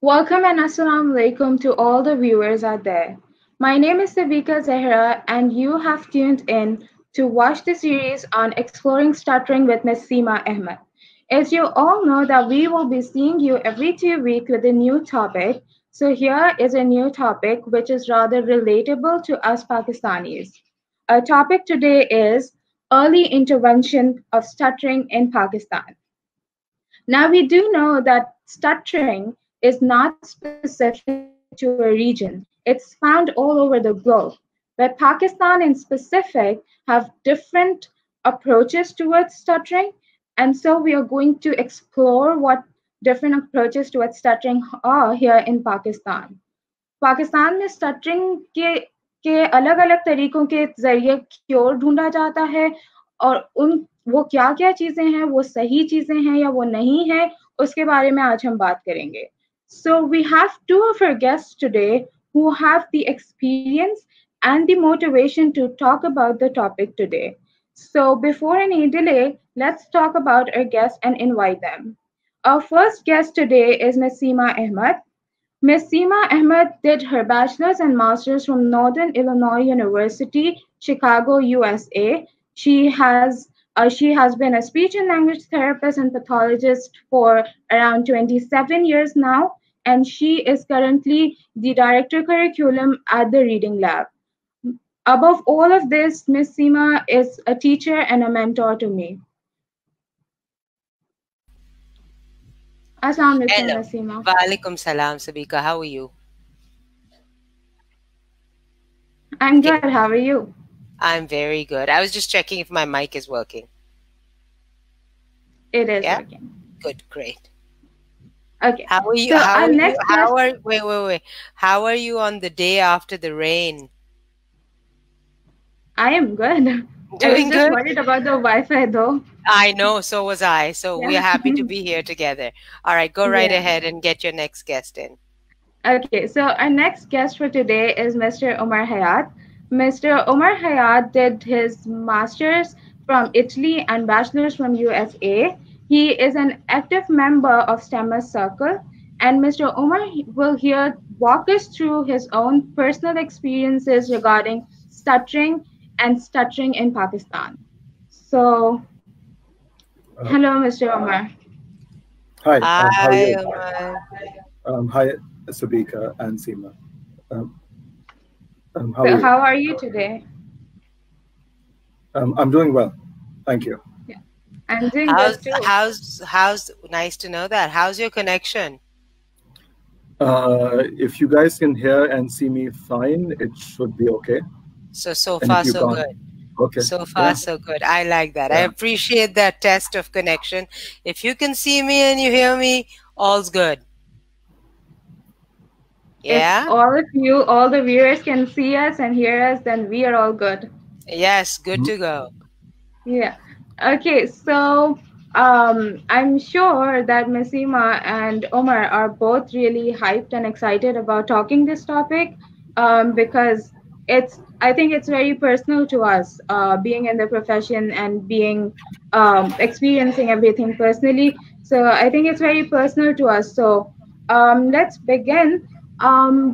Welcome and assalamu alaikum to all the viewers out there. My name is Sabika Zahra, and you have tuned in to watch the series on exploring stuttering with Ms. Seema Ahmed. As you all know that we will be seeing you every 2 weeks with a new topic, so here is a new topic which is rather relatable to us Pakistanis. Our topic today is early intervention of stuttering in Pakistan. Now, we do know that stuttering is not specific to a region, it's found all over the globe. But Pakistan, in specific, have different approaches towards stuttering, and so we are going to explore what different approaches towards stuttering are here in Pakistan. Pakistan में stuttering के अलग-अलग तरीकों के ज़रिए cure ढूँढा जाता है और वो क्या-क्या चीज़ें हैं, वो सही चीज़ें हैं या वो नहीं है, उसके बारे में आज हम बात करेंगे. So we have two of our guests today who have the experience and the motivation to talk about the topic today. So before any delay, let's talk about our guests and invite them. Our first guest today is Ms. Seema Ahmed. Ms. Seema Ahmed did her bachelor's and master's from Northern Illinois University, Chicago, USA. She has been a speech and language therapist and pathologist for around 27 years now, and she is currently the director curriculum at the Reading Lab. Above all of this, Ms. Seema is a teacher and a mentor to me. Assalamu alaikum, Hello. Ms. Seema. Walaikum salam, Sabika. How are you? I'm good. How are you? I'm very good. I was just checking if my mic is working. It is working. Good, great. Okay. How are you? So how our are you? next How guest, are wait. How are you on the day after the rain? I am good. I was Doing just good? worried about the Wi-Fi though. I know, so was I. So Yeah. we're happy to be here together. All right, go right Yeah. ahead and get your next guest in. Okay, so our next guest for today is Mr. Omar Hayat. Mr. Omar Hayat did his master's from Italy and bachelor's from USA. He is an active member of Stammer Circle, and Mr. Omar will here walk us through his own personal experiences regarding stuttering and stuttering in Pakistan. So, hello, Mr. Omar. Hi, how are Hi, you? Omar. Hi, Sabika and Seema. How So, are you? how are you today? I'm doing well, thank you. Yeah, I'm doing good too. How's nice to know that. How's your connection? If you guys can hear and see me fine, it should be okay. So And far if you so can't, good. okay. So far, so good. I like that. I Yeah. appreciate that test of connection. If you can see me and you hear me, all's good. Yeah? If all of you, all the viewers can see us and hear us, then we are all good. Yes, good to go. Yeah. Okay, so I'm sure that Ms. Seema and Omar are both really hyped and excited about talking this topic because I think it's very personal to us being in the profession and being experiencing everything personally. So I think it's very personal to us. So let's begin.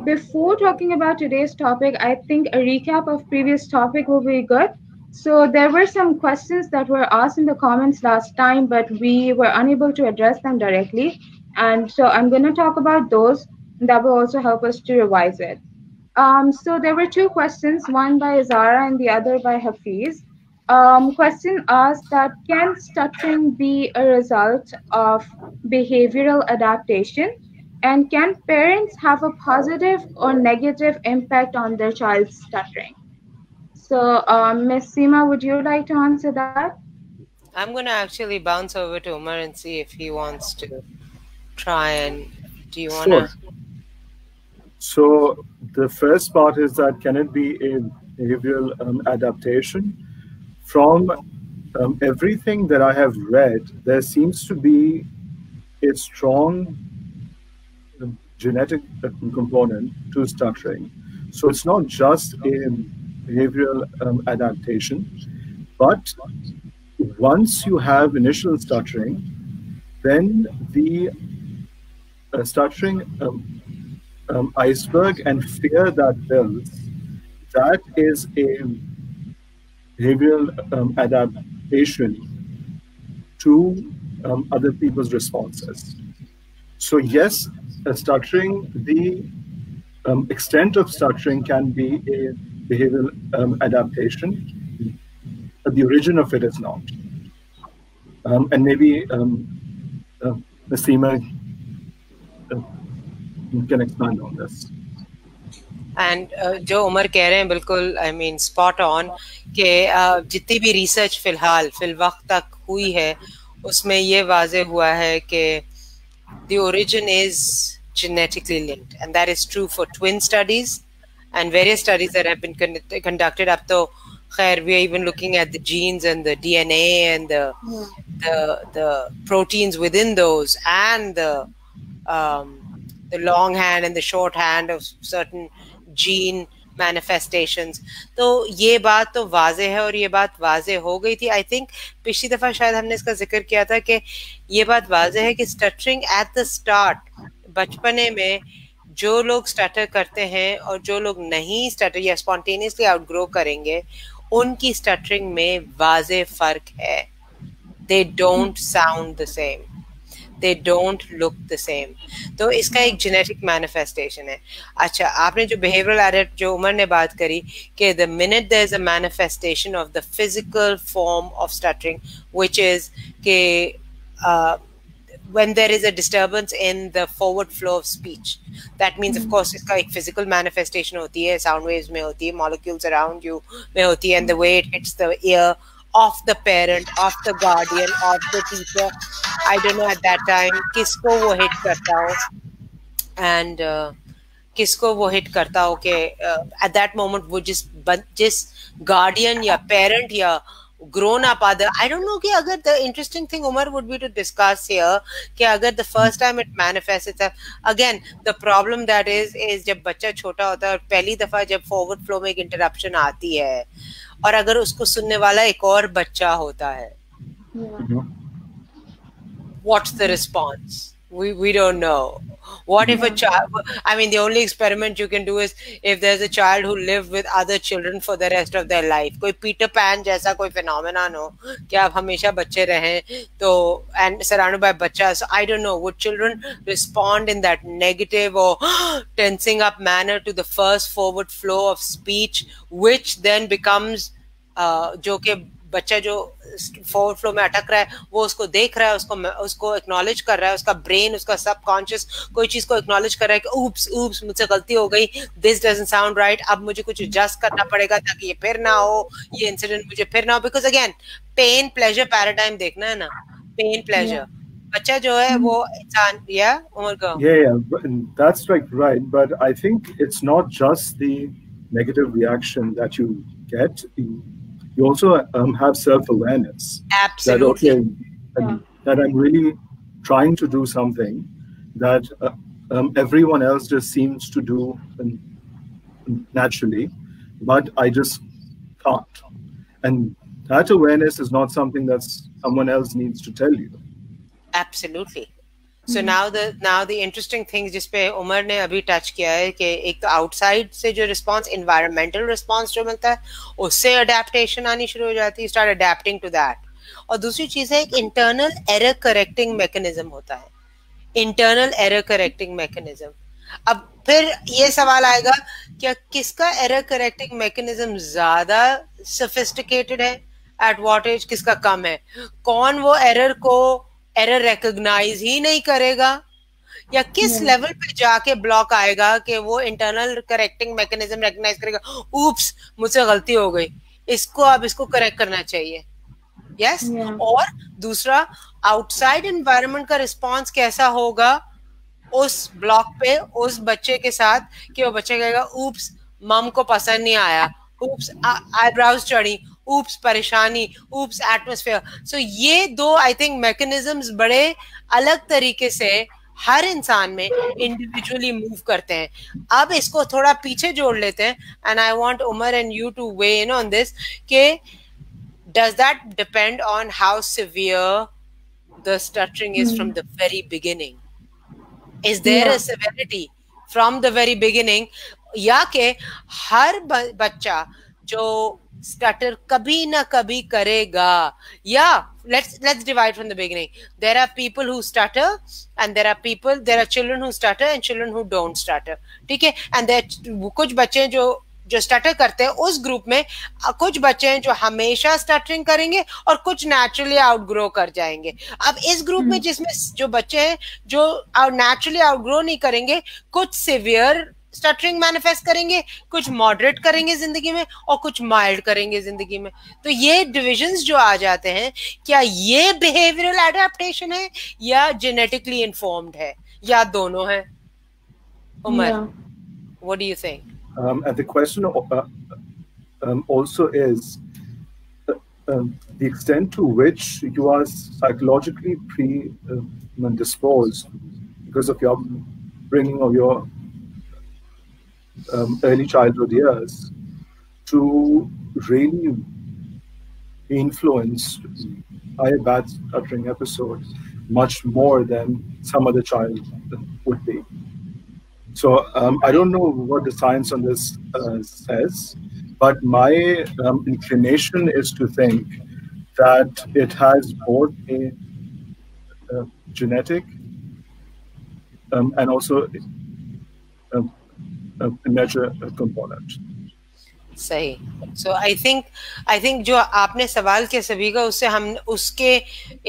Before talking about today's topic, I think a recap of previous topic will be good. So there were some questions that were asked in the comments last time, but we were unable to address them directly. And so I'm going to talk about those that will also help us to revise it. So there were two questions, one by Zara and the other by Hafiz. Question asked that can stuttering be a result of behavioral adaptation? And can parents have a positive or negative impact on their child's stuttering? So, Ms. Seema, would you like to answer that? I'm going to actually bounce over to Omar and see if he wants to try and do you want to? Sure. So the first part is that can it be a behavioral adaptation? From everything that I have read, there seems to be a strong genetic component to stuttering. So it's not just a behavioral adaptation, but once you have initial stuttering, then the stuttering iceberg and fear that builds, that is a behavioral adaptation to other people's responses. So yes, stuttering, the extent of stuttering can be a behavioral adaptation, but the origin of it is not. And maybe Seema can expand on this. And जो उमर कह रहे हैं बिल्कुल I mean spot on कि जितनी भी research fill वक्त तक हुई है उसमें ये वाजे हुआ है कि the origin is genetically linked, and that is true for twin studies and various studies that have been conducted up to khair. We are even looking at the genes and the DNA and the proteins within those, and the long hand and the short hand of certain gene manifestations. तो ये बात तो वाजे है और ये बात वाजे हो गई थी. आई थिंक पिछली दफा शायद हमने इसका जिक्र किया था कि ये बात वाजे है कि स्टटरिंग एट द स्टार्ट, बचपने में जो लोग स्टटर करते हैं और जो लोग नहीं स्टटर या स्पॉन्टेनियसली आउटग्रो करेंगे, उनकी स्टटरिंग में वाजे फर्क है. They don't sound the same. They don't look the same. तो इसका एक genetic manifestation है. अच्छा, आपने जो behavioral adapt जो उमर ने बात करी कि the minute there is a manifestation of the physical form of stuttering, which is कि when there is a disturbance in the forward flow of speech, that means of course इसका एक physical manifestation होती है, sound waves में होती है, molecules around you में होती है, and the way it hits the ear of the parent, of the guardian, of the teacher. I don't know at that time किसको वो hit करता हो, and किसको वो hit करता हो कि at that moment वो जिस guardian या parent या grown up other, I don't know कि अगर the interesting thing Umar would be to discuss here कि अगर the first time it manifests itself, again the problem that is जब बच्चा छोटा होता है और पहली दफा जब forward flow में एक interruption आती है और अगर उसको सुनने वाला एक और बच्चा होता है, what's the response? We don't know. What if a child, I mean the only experiment you can do is if there's a child who lived with other children for the rest of their life, कोई Peter Pan जैसा कोई phenomenon हो कि आप हमेशा बच्चे रहें तो and surrounded by बच्चा, so I don't know, would children respond in that negative or tensing up manner to the first forward flow of speech, which then becomes जो कि बच्चा जो फॉरवर्ड फ्लो में अटक रहा है वो उसको देख रहा है, उसको एक्नॉलेज कर रहा है, उसका ब्रेन, उसका सबकॉन्शियस कोई चीज को एक्नॉलेज कर रहा है कि ऊप्स मुझसे गलती हो गई, दिस डजंट साउंड राइट, अब मुझे कुछ एडजस्ट करना पड़ेगा ताकि ये फिर ना हो, ये इंसिडेंट मुझे फिर ना हो. Because again pain pleasure paradigm देखना है ना, पेन प्लेजर बच्चा जो है वो इंसान या उमर का that's right, but I think it's not just the negative reaction that you get. You also have self-awareness. Absolutely. That, okay, that I'm really trying to do something that everyone else just seems to do naturally, but I just can't. And that awareness is not something that someone else needs to tell you. Absolutely. So now the interesting thing जिस पे उमर ने अभी touch किया है कि एक तो outside से जो रिस्पॉन्स, इन्वायरमेंटल रिस्पॉन्स जो मिलता है उससे अडेप्टेशन आनी शुरू हो जाती है, स्टार्ट अडेप्टिंग टू दैट. और दूसरी चीज है एक इंटरनल एरर करेक्टिंग मैकेनिज्म होता है, इंटरनल एरर करेक्टिंग मैकेनिज्म. अब फिर ये सवाल आएगा क्या किसका एरर करेक्टिंग मैकेनिज्म ज्यादा सोफिस्टिकेटेड है, एट व्हाट एज किसका कम है, कौन वो एरर रिकॉग्नाइज ही नहीं करेगा या किस लेवल पे जाके ब्लॉक आएगा कि वो इंटरनल करेक्टिंग मैकेनिज्म रिकॉग्नाइज करेगा, ऊप्स मुझसे गलती हो गई, इसको करेक्ट करना चाहिए. यस और दूसरा आउटसाइड एनवायरनमेंट का रिस्पांस कैसा होगा उस ब्लॉक पे उस बच्चे के साथ कि वो बच्चा कहेगा ऊप्स मम को पसंद नहीं आया, ऊप्स आईब्राउज चढ़ी, ऊप्स परेशानी, ऊप्स एटमॉस्फेयर. सो ये दो आई थिंक मैकेनिज्म्स बड़े अलग तरीके से हर इंसान में इंडिविजुअली मूव करते हैं. अब इसको थोड़ा पीछे जोड़ लेते हैं and I want Umar and you to weigh in on this कि does that depend on how severe the stuttering is from the very beginning? Is there a severity from the very beginning, या के हर बच्चा जो stutter कभी ना कभी करेगा, या let's divide from the beginning. There are people who stutter and there are children who stutter and children who don't stutter, ठीक है? And there कुछ बच्चे जो स्टटर करते हैं, उस ग्रुप में कुछ बच्चे हैं जो हमेशा स्टटरिंग करेंगे और कुछ नेचुरली आउटग्रो कर जाएंगे. अब इस ग्रुप में जिसमें जो बच्चे हैं जो नेचुरली आउटग्रो नहीं करेंगे, कुछ सिवियर स्टटरिंग मैनिफेस्ट करेंगे, कुछ मॉडरेट करेंगे जिंदगी में और कुछ माइल्ड करेंगे जिंदगी में. तो ये डिविजन्स जो आ जाते हैं, क्या ये बिहेवियरल एडेप्टेशन है या जेनेटिकली इन्फॉर्म्ड है या दोनों है? Umar, what do you think? And the question also is the extent to which you are psychologically predisposed because of your bringing of your early childhood years to really be influenced by a bad stuttering episode much more than some other child would be. So I don't know what the science on this says, but my inclination is to think that it has both a genetic and also a measure component. सही. So I think जो आपने सवाल किया सभी का, उससे हम उसके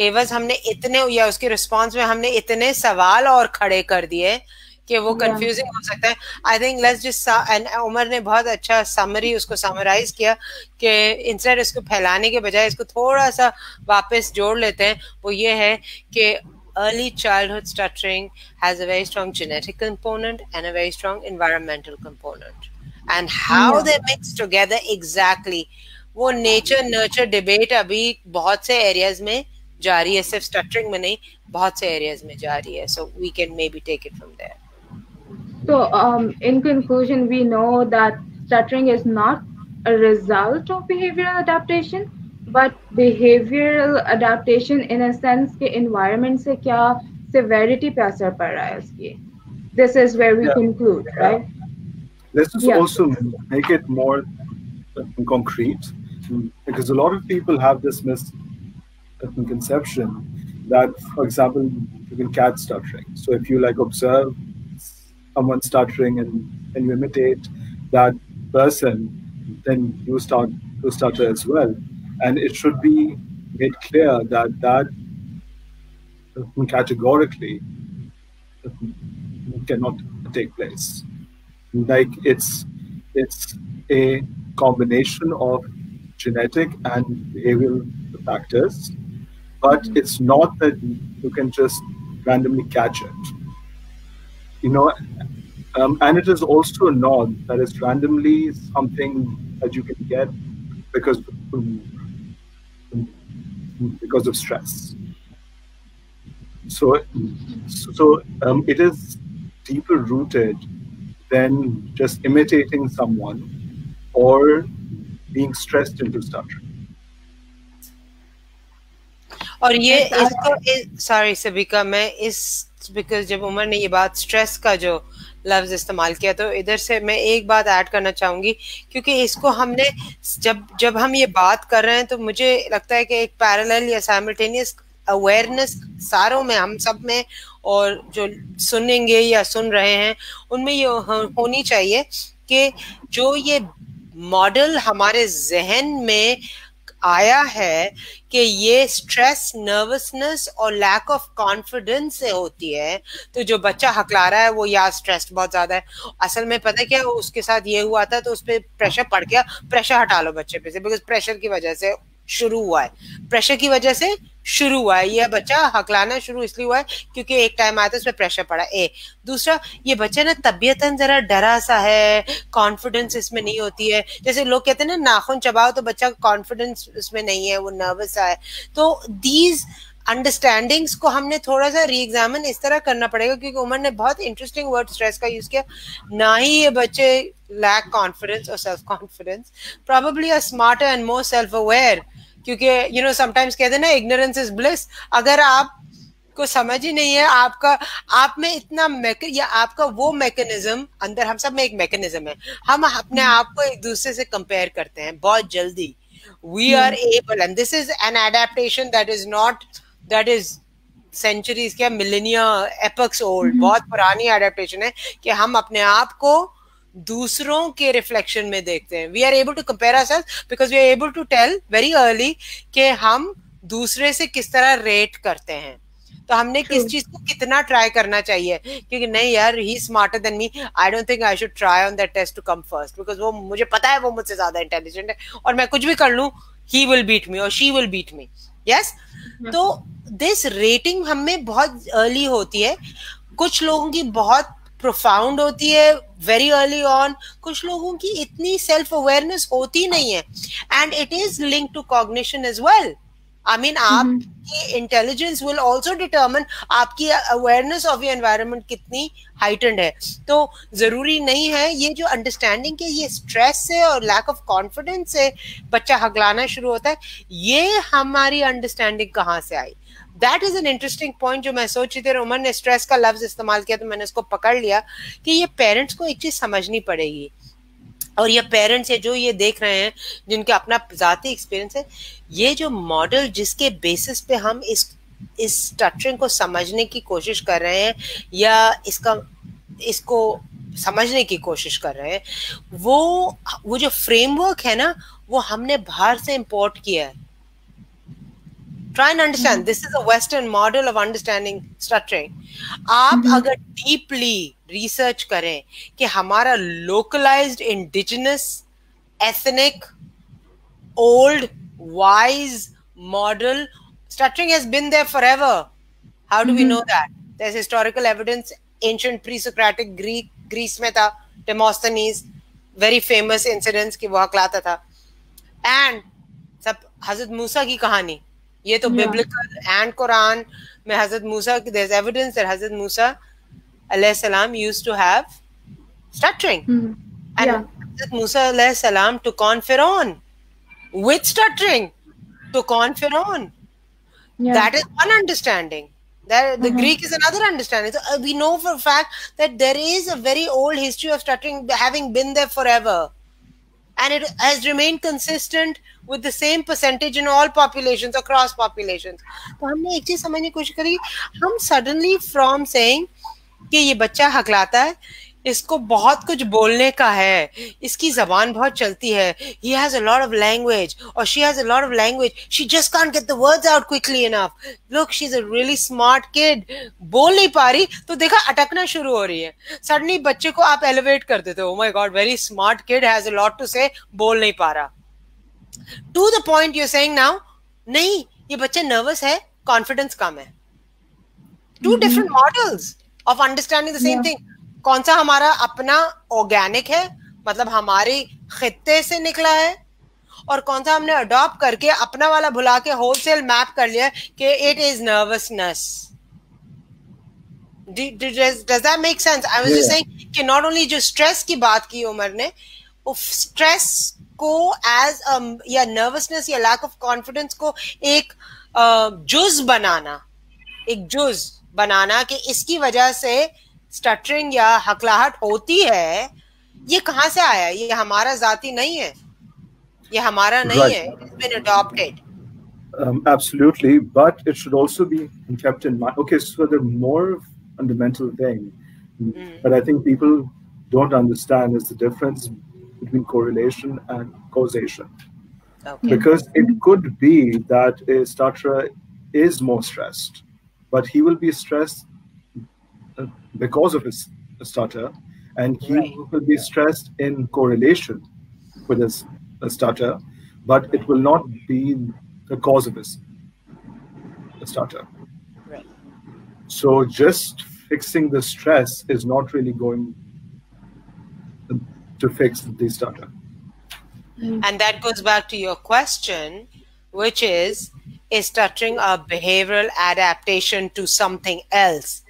एवज हमने इतने या उसके रिस्पांस में हमने इतने सवाल और खड़े कर दिए कि वो कंफ्यूजिंग हो सकता है. I think let's just, and Umar ने बहुत अच्छा समरी उसको समराइज किया कि इंस्टेड इसको फैलाने के बजाय इसको थोड़ा सा वापस जोड़ लेते हैं. वो ये है कि early childhood stuttering has a very strong genetic component and a very strong environmental component, and how they mix together exactly, वो nature nurture debate अभी बहुत से areas में जारी है, सिर्फ stuttering में नहीं, बहुत से areas में जारी है. So we can maybe take it from there. So in conclusion, we know that stuttering is not a result of behavioral adaptation, but behavioral adaptation in a sense के environment से क्या severity पे असर पड़ रहा है उसकी. This is where we conclude, right? Let's just also make it more concrete, because a lot of people have this misconception that, for example, you can catch stuttering. So if you like observe someone stuttering and you imitate that person, then you start to stutter as well. And it should be made clear that categorically cannot take place. Like it's a combination of genetic and behavioral factors, but it's not that you can just randomly catch it. You know, and it is also not that it's randomly something that you can get because of stress. So it is deeper rooted than just imitating someone or being stressed into stuttering. और ये इसको sorry Sabika, मैं इस because जब उमर ने ये बात stress का जो लफ्ज इस्तेमाल किया, तो इधर से मैं एक बात ऐड करना चाहूंगी, क्योंकि इसको हमने जब हम ये बात कर रहे हैं तो मुझे लगता है कि एक पैरेलल या साइमल्टेनियस अवेयरनेस सारों में, हम सब में, और जो सुनेंगे या सुन रहे हैं उनमें ये होनी चाहिए कि जो ये मॉडल हमारे जहन में आया है कि ये स्ट्रेस, नर्वसनेस और लैक ऑफ कॉन्फिडेंस से होती है, तो जो बच्चा हकला रहा है वो या स्ट्रेस्ड बहुत ज्यादा है, असल में पता है क्या उसके साथ ये हुआ था, तो उस पर प्रेशर पड़ गया, प्रेशर हटा लो बच्चे पे से, बिकॉज प्रेशर की वजह से शुरू हुआ है, प्रेशर की वजह से शुरू हुआ है, ये बच्चा हकलाना शुरू इसलिए हुआ है क्योंकि एक टाइम आया था उसमें प्रेशर पड़ा. दूसरा, ये बच्चा ना तबीयतन जरा डरा सा है, कॉन्फिडेंस इसमें नहीं होती है, जैसे लोग कहते हैं ना नाखून चबाओ तो बच्चा कॉन्फिडेंस इसमें नहीं है, वो नर्वस सा है. तो दीज अंडरस्टैंडिंग्स को हमने थोड़ा सा री एग्जामिन इस तरह करना पड़ेगा, क्योंकि उमर ने बहुत इंटरेस्टिंग वर्ड स्ट्रेस का यूज किया. ना ही ये बच्चे लैक कॉन्फिडेंस और self confidence, probably are smarter and more self aware, क्योंकि यू नो समटाइम्स कहते हैं ना इग्नोरेंस इज ब्लिस. अगर आप को समझ ही नहीं है आपका, आप में इतना या आपका वो मैकेनिज्म, अंदर हम सब में एक मैकेनिज्म है, हम अपने आप को एक दूसरे से कंपेयर करते हैं बहुत जल्दी. We are able, and this is an adaptation that is not, that is centuries, क्या millennia, epochs old, बहुत पुरानी adaptation है कि हम अपने आप को दूसरों के रिफ्लेक्शन में देखते हैं. We are able to compare ourselves because we are able to tell very early कि हम दूसरे से किस तरह रेट करते हैं. तो हमने किस चीज को कितना ट्राई करना चाहिए, क्योंकि नहीं यार, he smarter than me, I don't think I should try on that test to come first, because वो मुझे पता है वो मुझसे ज्यादा इंटेलिजेंट है और मैं कुछ भी कर लूं ही विल बीट मी और she will beat me. Yes, तो दिस रेटिंग हमें बहुत अर्ली होती है. कुछ लोगों की बहुत प्रोफाउंड होती है वेरी अर्ली ऑन, कुछ लोगों की इतनी सेल्फ अवेयरनेस होती नहीं है, and it is linked to cognition as well. I mean, आपकी इंटेलिजेंस विल ऑल्सो डिटर्मिन आपकी अवेयरनेस ऑफ योर एनवायरनमेंट कितनी हाइटेंड है. तो जरूरी नहीं है ये जो अंडरस्टैंडिंग के ये स्ट्रेस से और लैक ऑफ कॉन्फिडेंस से बच्चा हगलाना शुरू होता है, ये हमारी अंडरस्टैंडिंग कहाँ से आई. That is an interesting point जो मैं सोच रही थी. उमर ने स्ट्रेस का लफ्ज इस्तेमाल किया तो मैंने उसको पकड़ लिया कि ये पेरेंट्स को एक चीज समझनी पड़ेगी, और ये पेरेंट्स है जो ये देख रहे हैं जिनका अपना जाती एक्सपीरियंस है, ये जो मॉडल जिसके बेसिस पे हम इस स्टटरिंग को समझने की कोशिश कर रहे हैं या इसको समझने की कोशिश कर रहे हैं, वो जो फ्रेमवर्क है ना, वो हमने बाहर से इंपोर्ट किया है. Try and understand, this is a Western model of understanding stuttering. आप अगर deeply research करें कि हमारा localized, indigenous, ethnic, old, wise model, stuttering has been there forever. How do we know that? There's historical evidence. Ancient pre-Socratic Greece में था, Demosthenes, very famous incidents कि वो हकलाता था. And सब हजरत मूसा की कहानी, ये तो biblical and Quran में हजरत मूसा, there's evidence that Hazrat Musa alayhi salam used to have stuttering, and Hazrat Musa alayhi salam took on Pharaoh with stuttering, took on Pharaoh. That is one understanding. That the Greek is another understanding. So we know for a fact that there is a very old history of stuttering having been there forever, and it has remained consistent with the same percentage in all populations, across populations. तो हमने एक चीज समझने की कोशिश करी, हम suddenly from saying कि ये बच्चा हकलाता है, इसको बहुत कुछ बोलने का है, इसकी जबान बहुत चलती है, he has a lot of language or she has a lot of language, she just can't get the words out quickly enough, look she's a really smart kid, बोल नहीं पा रही, तो देखा अटकना शुरू हो रही है. सडनली बच्चे को आप एलिवेट कर देते हो, oh my god, very smart kid, has a lot to say, बोल नहीं पा रहा. To the point you're saying now, नहीं, ये बच्चा नर्वस है, कॉन्फिडेंस कम है. Two different models of understanding the same thing. कौन सा हमारा अपना ऑर्गेनिक है, मतलब हमारी खित्ते से निकला है, और कौन सा हमने अडॉप्ट करके अपना वाला भुला के होलसेल मैप कर लिया कि it is nervousness. Does that make sense? I was just saying कि not only जो स्ट्रेस की बात की उमर ने, स्ट्रेस को एज या नर्वसनेस या लैक ऑफ कॉन्फिडेंस को एक जुज बनाना कि इसकी वजह से स्टटरिंग या हकलाहट होती है, ये कहाँ से आया, ये हमारा जाती नहीं है, ये हमारा नहीं है, it's been adopted. Absolutely, but it should also be kept in mind. Okay, so the more fundamental thing, but I think people don't understand is the difference between correlation and causation. Okay. Because it could be that a stutterer is more stressed, but he will be stressed because of his stutter, and he will be stressed in correlation with his stutter, but it will not be the cause of his stutter. Right. So just fixing the stress is not really going to fix the stutter. And that goes back to your question, which is stuttering a behavioral adaptation to something else?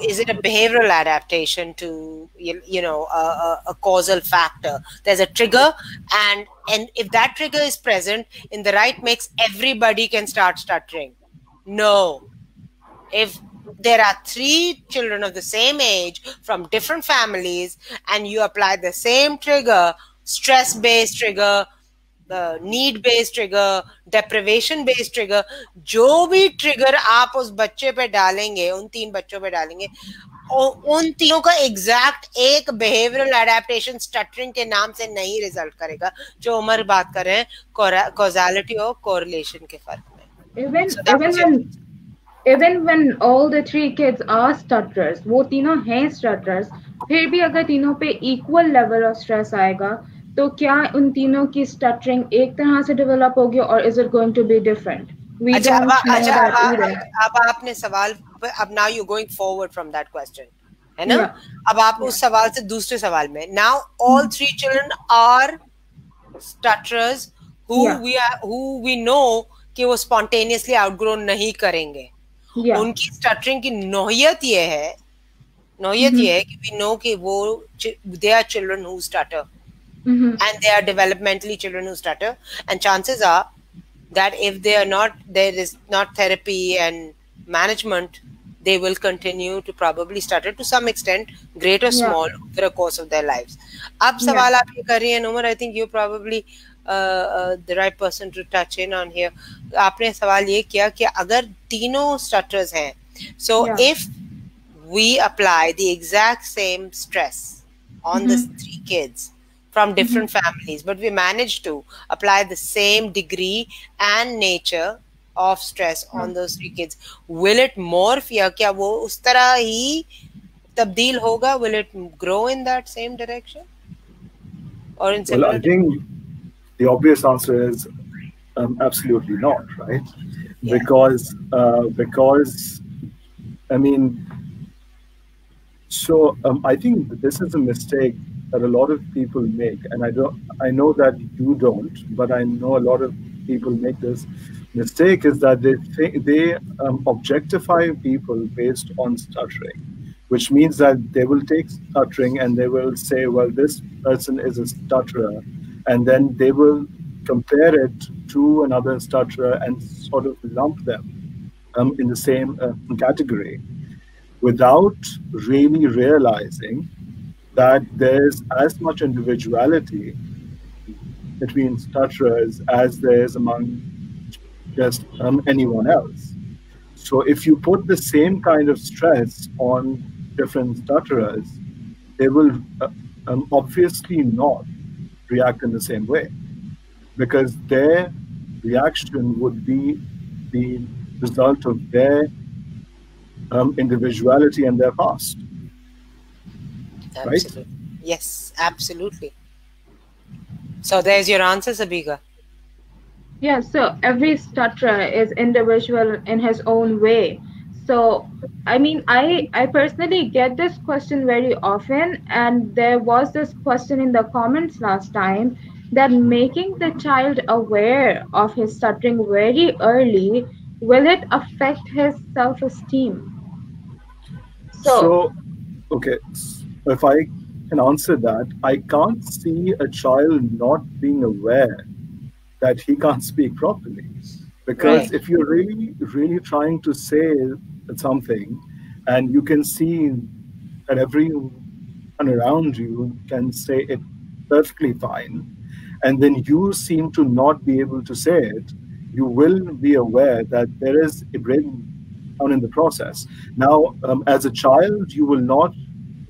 Is it a behavioral adaptation to a causal factor? There's a trigger, and if that trigger is present in the right mix, everybody can start stuttering. No, If there are 3 children of the same age from different families and you apply the same trigger, stress-based trigger, the need-based trigger, deprivation-based trigger, जो भी trigger आप उस बच्चे पे डालेंगे, उन 3 बच्चों पे डालेंगे, उन तीनों का एग्जैक्ट एक बिहेवियरल एडेप्टेशन स्टटरिंग के नाम से नहीं रिजल्ट करेगा, जो उमर बात कर रहे हैं कॉजालिटी और कोरिलेशन के फर्क में. Even when all the 3 kids are stutterers, वो तीनों हैं stutterers, फिर भी अगर तीनों पे equal level of stress आएगा, तो क्या उन तीनों की stuttering एक तरह से develop होगी, or is it going to be different? We don't know that either. अब आपने सवाल, अब now you're going forward from that question, है ना? अब आप उस सवाल से दूसरे सवाल में. Now all 3 children are stutterers who we know कि वो spontaneously outgrow नहीं करेंगे. उनकी स्टटरिंग की नौयत ये है कि we know कि वो they are children who stutter, and they are developmentally children who stutter, and chances are that if there is not therapy and management, they will continue to probably stutter to some extent, great or small, over the course of their lives. अब सवाल आप ये कर रही हैं Umar, I think you probably the right person to touch in on here. आपने सवाल ये किया कि अगर तीनों stutters हैं, so if we apply the exact same stress on the 3 kids from different families, but we manage to apply the same degree and nature of stress on those 3 kids, will it morph या क्या वो उस तरह ही तब्दील होगा? Will it grow in that same direction or in similar? Well, I think the obvious answer is absolutely not, right? Because I mean, so I think that this is a mistake that a lot of people make, and I know that you don't, but I know a lot of people make this mistake, is that they objectify people based on stuttering, which means that they will take stuttering and they will say, well, this person is a stutterer, and then they will compare it to another stutterer and sort of lump them in the same category, without really realizing that there's as much individuality between stutterers as there is among just anyone else. So if you put the same kind of stress on different stutterers, they will obviously not react in the same way, because their reaction would be the result of their individuality and their past. Absolutely. Right? Yes, absolutely. So there's your answer, Sabika. Yeah, so every stutterer is individual in his own way. So, I mean, I personally get this question very often, and there was this question in the comments last time, that making the child aware of his stuttering very early, will it affect his self-esteem? So, okay, if I can answer that, I can't see a child not being aware that he can't speak properly. Because if you're really, really trying to say something, and you can see that everyone around you can say it perfectly fine, and then you seem to not be able to say it, you will be aware that there is a breakdown in the process. Now, as a child, you will not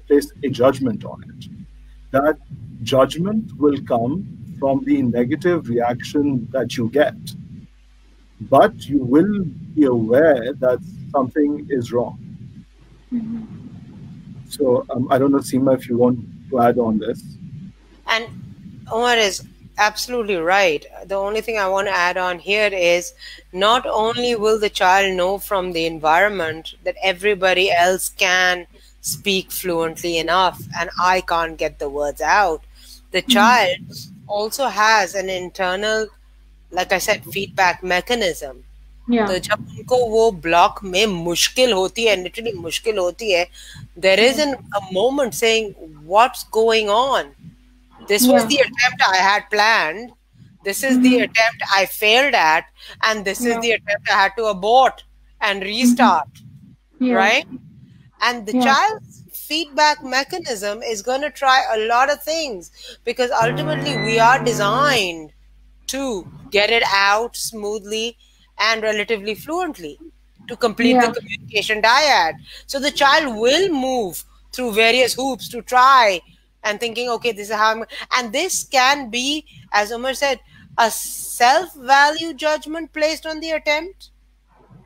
place a judgment on it. That judgment will come from the negative reaction that you get. But you will be aware that something is wrong. So I don't know, Seema, if you want to add on this. And Omar is absolutely right. The only thing I want to add on here is, not only will the child know from the environment that everybody else can speak fluently enough and I can't get the words out, the child also has an internal, like I said, feedback mechanism. तो जब उनको वो block में मुश्किल होती है, literally मुश्किल होती है, there is a moment saying, what's going on? This was the attempt I had planned. This is the attempt I failed at, and this is the attempt I had to abort and restart. Yeah. right? And the Yeah. child's feedback mechanism is going to try a lot of things, because ultimately we are designed to get it out smoothly and relatively fluently to complete the Yeah. communication dyad. So the child will move through various hoops to try and thinking, okay, this is how I'm, and this can be, as Umar said, a self value judgment placed on the attempt,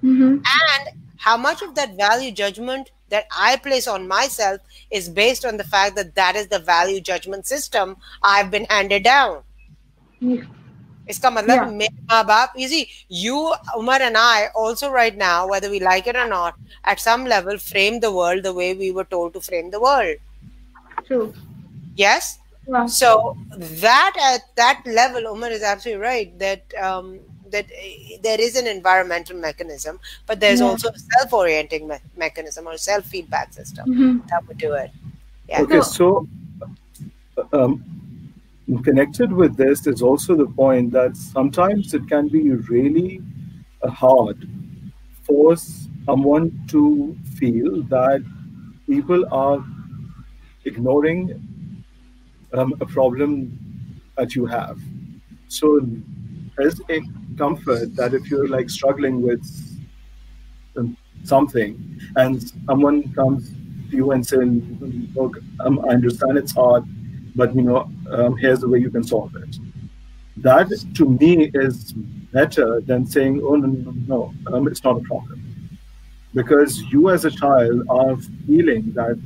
Mm-hmm. and how much of that value judgment that I place on myself is based on the fact that that is the value judgment system I've been handed down. इसका मतलब Yeah. मेरे माँ बाप, you see, you, Umar and I also right now, whether we like it or not, at some level frame the world the way we were told to frame the world. True. Yes? Yeah. So that at that level, Umar is absolutely right that there is an environmental mechanism, but there's Yeah. also a self-orienting mechanism or self-feedback system Mm-hmm. that would do it. Yeah. Okay, So, so um, connected with this is also the point that sometimes it can be really hard for someone to feel that people are ignoring a problem that you have. So there's a comfort that if you're like struggling with something and someone comes to you and says, look, I understand it's hard, but here's the way you can solve it. That to me is better than saying, oh, no, it's not a problem. Because you as a child are feeling that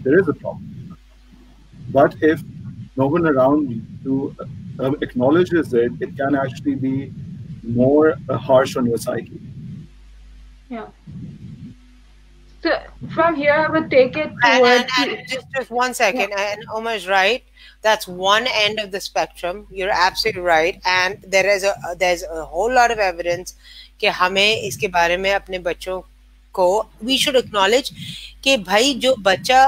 there is a problem. But if no one around you acknowledges it, it can actually be more harsh on your psyche. yeah. So from here, I would take it And towards the. just 1 second, Yeah. and Omar's right. That's one end of the spectrum. You're absolutely right, and there's a whole lot of evidence कि हमें इसके बारे में अपने बच्चों को we should acknowledge कि भाई जो बच्चा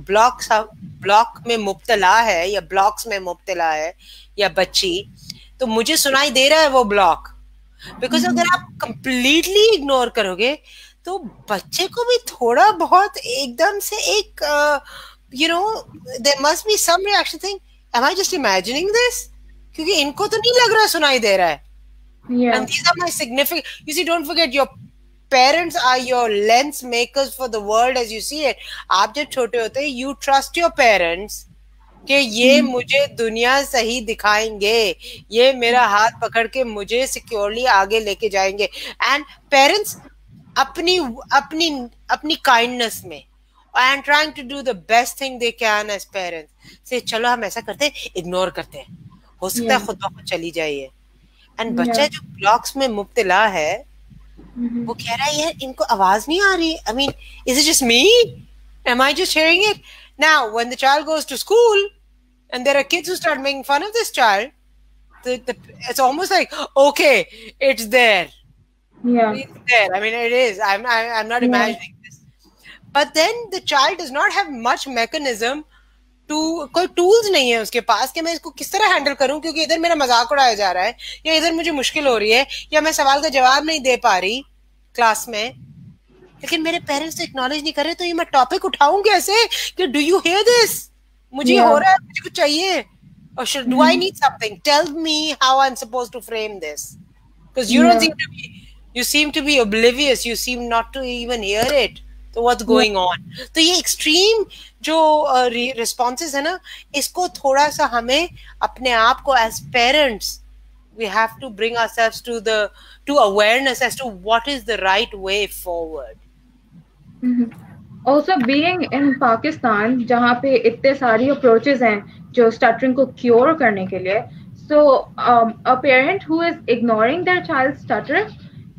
ब्लॉक में मुब्तला है या ब्लॉक्स में मुब्तला है या बच्ची, तो मुझे सुनाई दे रहा है वो ब्लॉक, बिकॉज अगर आप कंप्लीटली इग्नोर करोगे तो बच्चे को भी थोड़ा बहुत एकदम से एक there must be some reaction thing, am I just imagining this, क्योंकि इनको तो नहीं लग रहा सुनाई दे रहा है. Yeah. And these are my significant, you see, don't forget, your parents are your lens makers for the world as you see it. आप जब छोटे होते हैं, you trust your parents कि ये मुझे दुनिया सही दिखाएंगे, ये मेरा हाथ पकड़ के मुझे सिक्योरली आगे लेके जाएंगे. एंड पेरेंट्स अपनी अपनी अपनी काइंडनेस में and trying to do the best thing they can as parents से चलो हम ऐसा करते हैं, इग्नोर करते हैं, हो सकता है खुद ब खुद चली जाइए. एंड बच्चा जो ब्लॉक्स में मुब्तला है वो कह रहा है यार इनको आवाज नहीं आ रही. I mean, is it just me? Am I just hearing it? Now, when the child goes to school and there are kids who start making fun of this child, it's almost like, okay, it's there. Yeah. It's there. I mean, it is. I'm not imagining this. But then the child does not have much mechanism to, कोई tools नहीं है उसके पास कि मैं इसको किस तरह handle करूं, क्योंकि इधर मेरा मजाक उड़ाया जा रहा है या इधर मुझे मुश्किल हो रही है या मैं सवाल का जवाब नहीं दे पा रही क्लास में, लेकिन मेरे पेरेंट्स तो एक्नॉलेज नहीं कर रहे, तो ये मैं टॉपिक उठाऊं कैसे कि डू यू हियर दिस, मुझे हो रहा है, मुझे कुछ चाहिए, or do I need something, tell me how I'm supposed to frame this, because you don't seem to be, you seem to be oblivious, you seem not to even hear it. तो what's going on? तो ये extreme जो responses है ना, इसको थोड़ा सा हमें अपने आप को as parents we have to bring ourselves to awareness as to what is the right way forward. Also, being in Pakistan, जहाँ पे इतने सारी approaches हैं जो stuttering को cure करने के लिए, so a parent who is ignoring their child's stutter,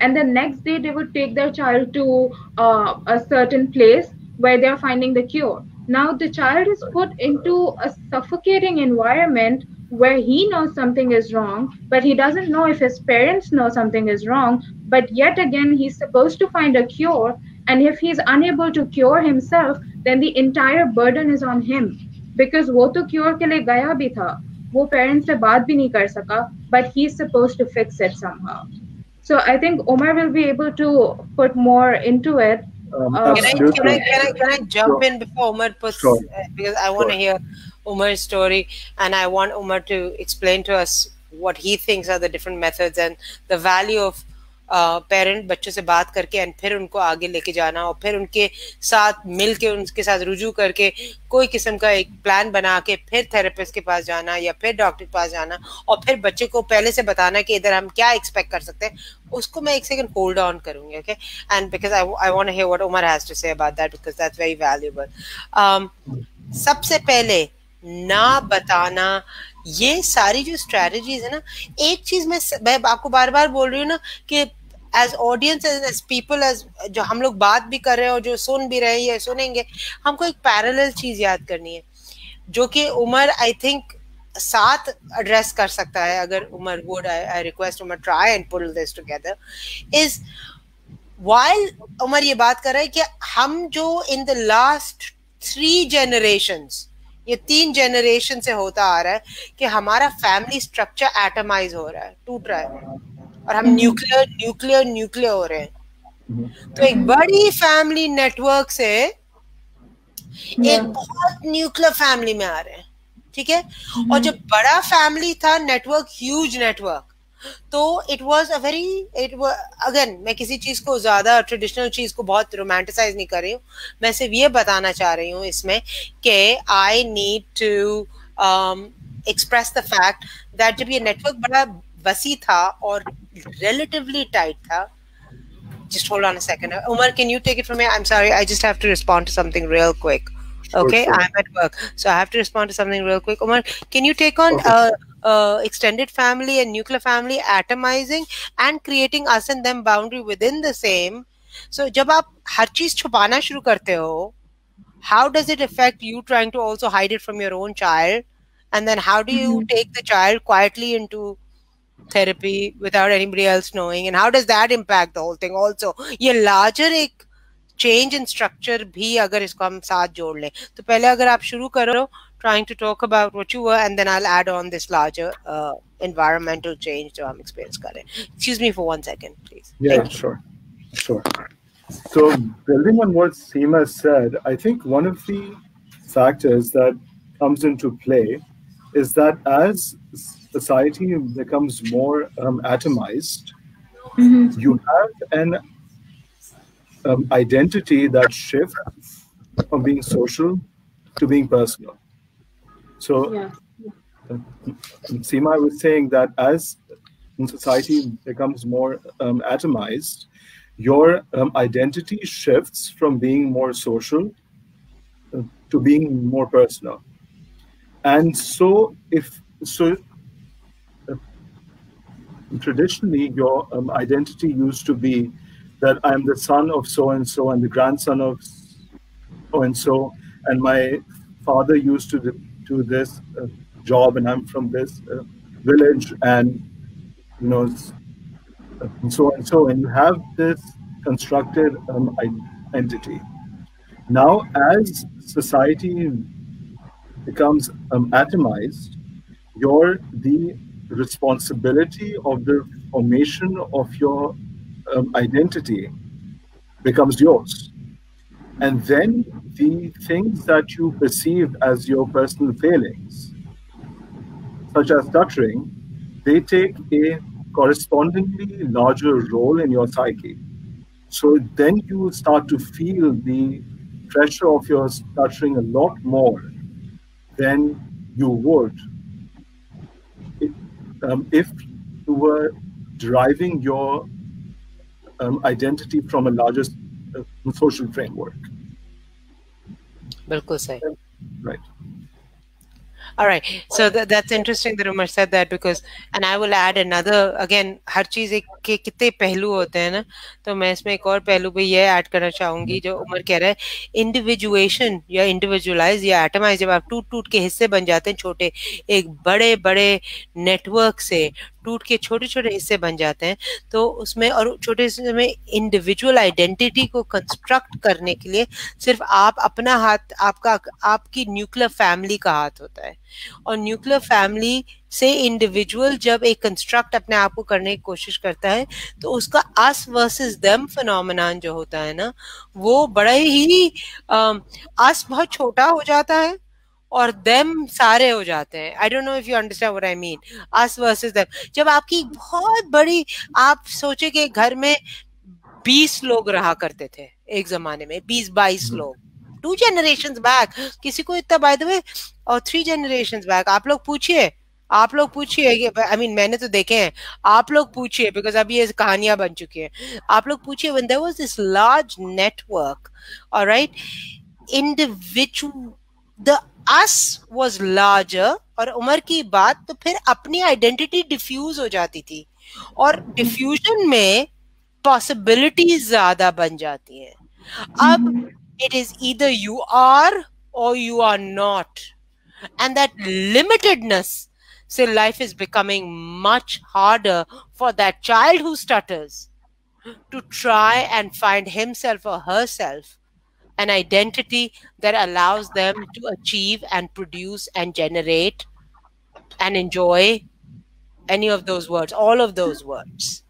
and the next day they would take their child to a certain place where they are finding the cure. Now the child is put into a suffocating environment where he knows something is wrong, but he doesn't know if his parents know something is wrong. But yet again, he's supposed to find a cure. And if he's unable to cure himself, then the entire burden is on him. Because वो तो cure के लिए गया भी था. वो parents से बात भी नहीं कर सका, but he's supposed to fix it somehow. So I think Omar will be able to put more into it. Absolutely. Can I jump Sure. in before Omar puts Sure. because I want to Sure. hear Omar's story, and I want Omar to explain to us what he thinks are the different methods and the value of parent बच्चों से बात करके and फिर उनको आगे लेके जाना और फिर उनके साथ मिल के उनके साथ रुजू करके कोई किस्म का एक प्लान बना के फिर थेरेपिस्ट के पास जाना या फिर डॉक्टर के पास जाना और फिर बच्चे को पहले से बताना कि इधर हम क्या एक्सपेक्ट कर सकते हैं, उसको मैं एक सेकंड होल्ड ऑन करूंगी. Okay, and because I want to hear what Umar has to say about that because that's very valuable. सबसे पहले ना बताना, ये सारी जो स्ट्रेटजीज है ना, एक चीज मैं आपको बार बार बोल रही हूँ ना कि as audience as people as जो हम लोग बात भी कर रहे हैं और जो सुन भी रहे हैं या सुनेंगे, हमको एक पैरेलल चीज याद करनी है जो कि उमर आई थिंक साथ एड्रेस कर सकता है. अगर Umar would, I request Umar try and pull this together. Is while Umar ये बात कर रहा है कि हम जो इन द लास्ट 3 generations, ये 3 जनरेशन से होता आ रहा है कि हमारा फैमिली स्ट्रक्चर एटमाइज हो रहा है, टूट रहा है और हम न्यूक्लियर हो रहे हैं. तो एक बड़ी फैमिली नेटवर्क से एक बहुत न्यूक्लियर फैमिली में आ रहे हैं, ठीक है. और जब बड़ा फैमिली था, नेटवर्क, ह्यूज नेटवर्क, तो it was a very, again मैं किसी चीज को ज्यादा ट्रेडिशनल चीज को बहुत रोमांटिसाइज नहीं कर रही हूँ, मैं सिर्फ ये बताना चाह रही हूँ इसमें कि I need to express the fact that जब ये नेटवर्क बड़ा वसी था और relatively tight था. Just hold on a second. Umar, can you take it from here? I'm sorry, I just have to respond to something real quick. Okay, sure. I'm at work, so I have to respond to something real quick. Umar, can you take on extended family and nuclear family atomizing and creating us and them boundary within the same? So जब आप हर चीज छुपाना शुरू करते हो, how does it affect you trying to also hide it from your own child? And then how do you take the child quietly into therapy without anybody else knowing, and how does that impact the whole thing also? ये larger एक change in structure भी अगर इसको हम साथ जोड़ लें, तो पहले अगर आप शुरू करो trying to talk about what you were, and then I'll add on this larger environmental change जो हम experience करें. Excuse me for 1 second, please. Yeah, sure. So building on what Seema said, I think one of the factors that comes into play is that as society becomes more atomized, you have an identity that shifts from being social to being personal. So Seema was saying that as society becomes more atomized, your identity shifts from being more social to being more personal. And so traditionally your identity used to be that I'm the son of so-and-so and the grandson of so-and-so, and my father used to do this job, and I'm from this village, and so-and-so, and you have this constructed identity. Now, as society becomes atomized, the responsibility of the formation of your identity becomes yours. And then the things that you perceive as your personal failings, such as stuttering, they take a correspondingly larger role in your psyche. So then you start to feel the pressure of your stuttering a lot more than you would if you were deriving your identity from a larger social framework. बिल्कुल सही. Right. All right. So that's interesting that Umar said that, because, and I will add another, again, हर चीज एक के कितने पहलू होते हैं ना, तो मैं इसमें एक और पहलू भी ये ऐड करना चाहूंगी जो उमर कह रहा है, इंडिविजुएशन या इंडिविजुअलाइज या एटमाइज, जब आप टूट टूट के हिस्से बन जाते हैं छोटे, एक बड़े बड़े नेटवर्क से टूट के छोटे छोटे हिस्से बन जाते हैं, तो उसमें और छोटे हिस्से में इंडिविजुअल आइडेंटिटी को कंस्ट्रक्ट करने के लिए सिर्फ आप अपना हाथ, आपकी न्यूक्लियर फैमिली का हाथ होता है। और न्यूक्लियर फैमिली से इंडिविजुअल जब एक कंस्ट्रक्ट अपने आप को करने की कोशिश करता है, तो उसका अस वर्सेस देम फिनोमेनन जो होता है ना, वो बड़ा ही अस बहुत छोटा हो जाता है और देम सारे हो जाते हैं। I don't know if you understand what I mean, us versus them. जब आपकी बहुत बड़ी, आप सोचे कि घर में 20 लोग रहा करते थे एक जमाने में, 20-22 लोग, 2 generations बैक, किसी को इतना, बाय द वे, और 3 generations बैक, आप लोग पूछिए आई मीन मैंने तो देखे हैं, आप लोग पूछिए, बिकॉज अभी ये कहानियां बन चुकी हैं, आप लोग पूछिए, when there was this large network, all right, individual, the us was larger, और उम्र की बात तो फिर अपनी आइडेंटिटी डिफ्यूज हो जाती थी, और डिफ्यूजन में पॉसिबिलिटीज ज्यादा बन जाती हैं। अब it is either you are or you are not, and that limitedness, so life is becoming much harder for that child who stutters to try and find himself or herself an identity that allows them to achieve and produce and generate and enjoy any of those words, all of those words.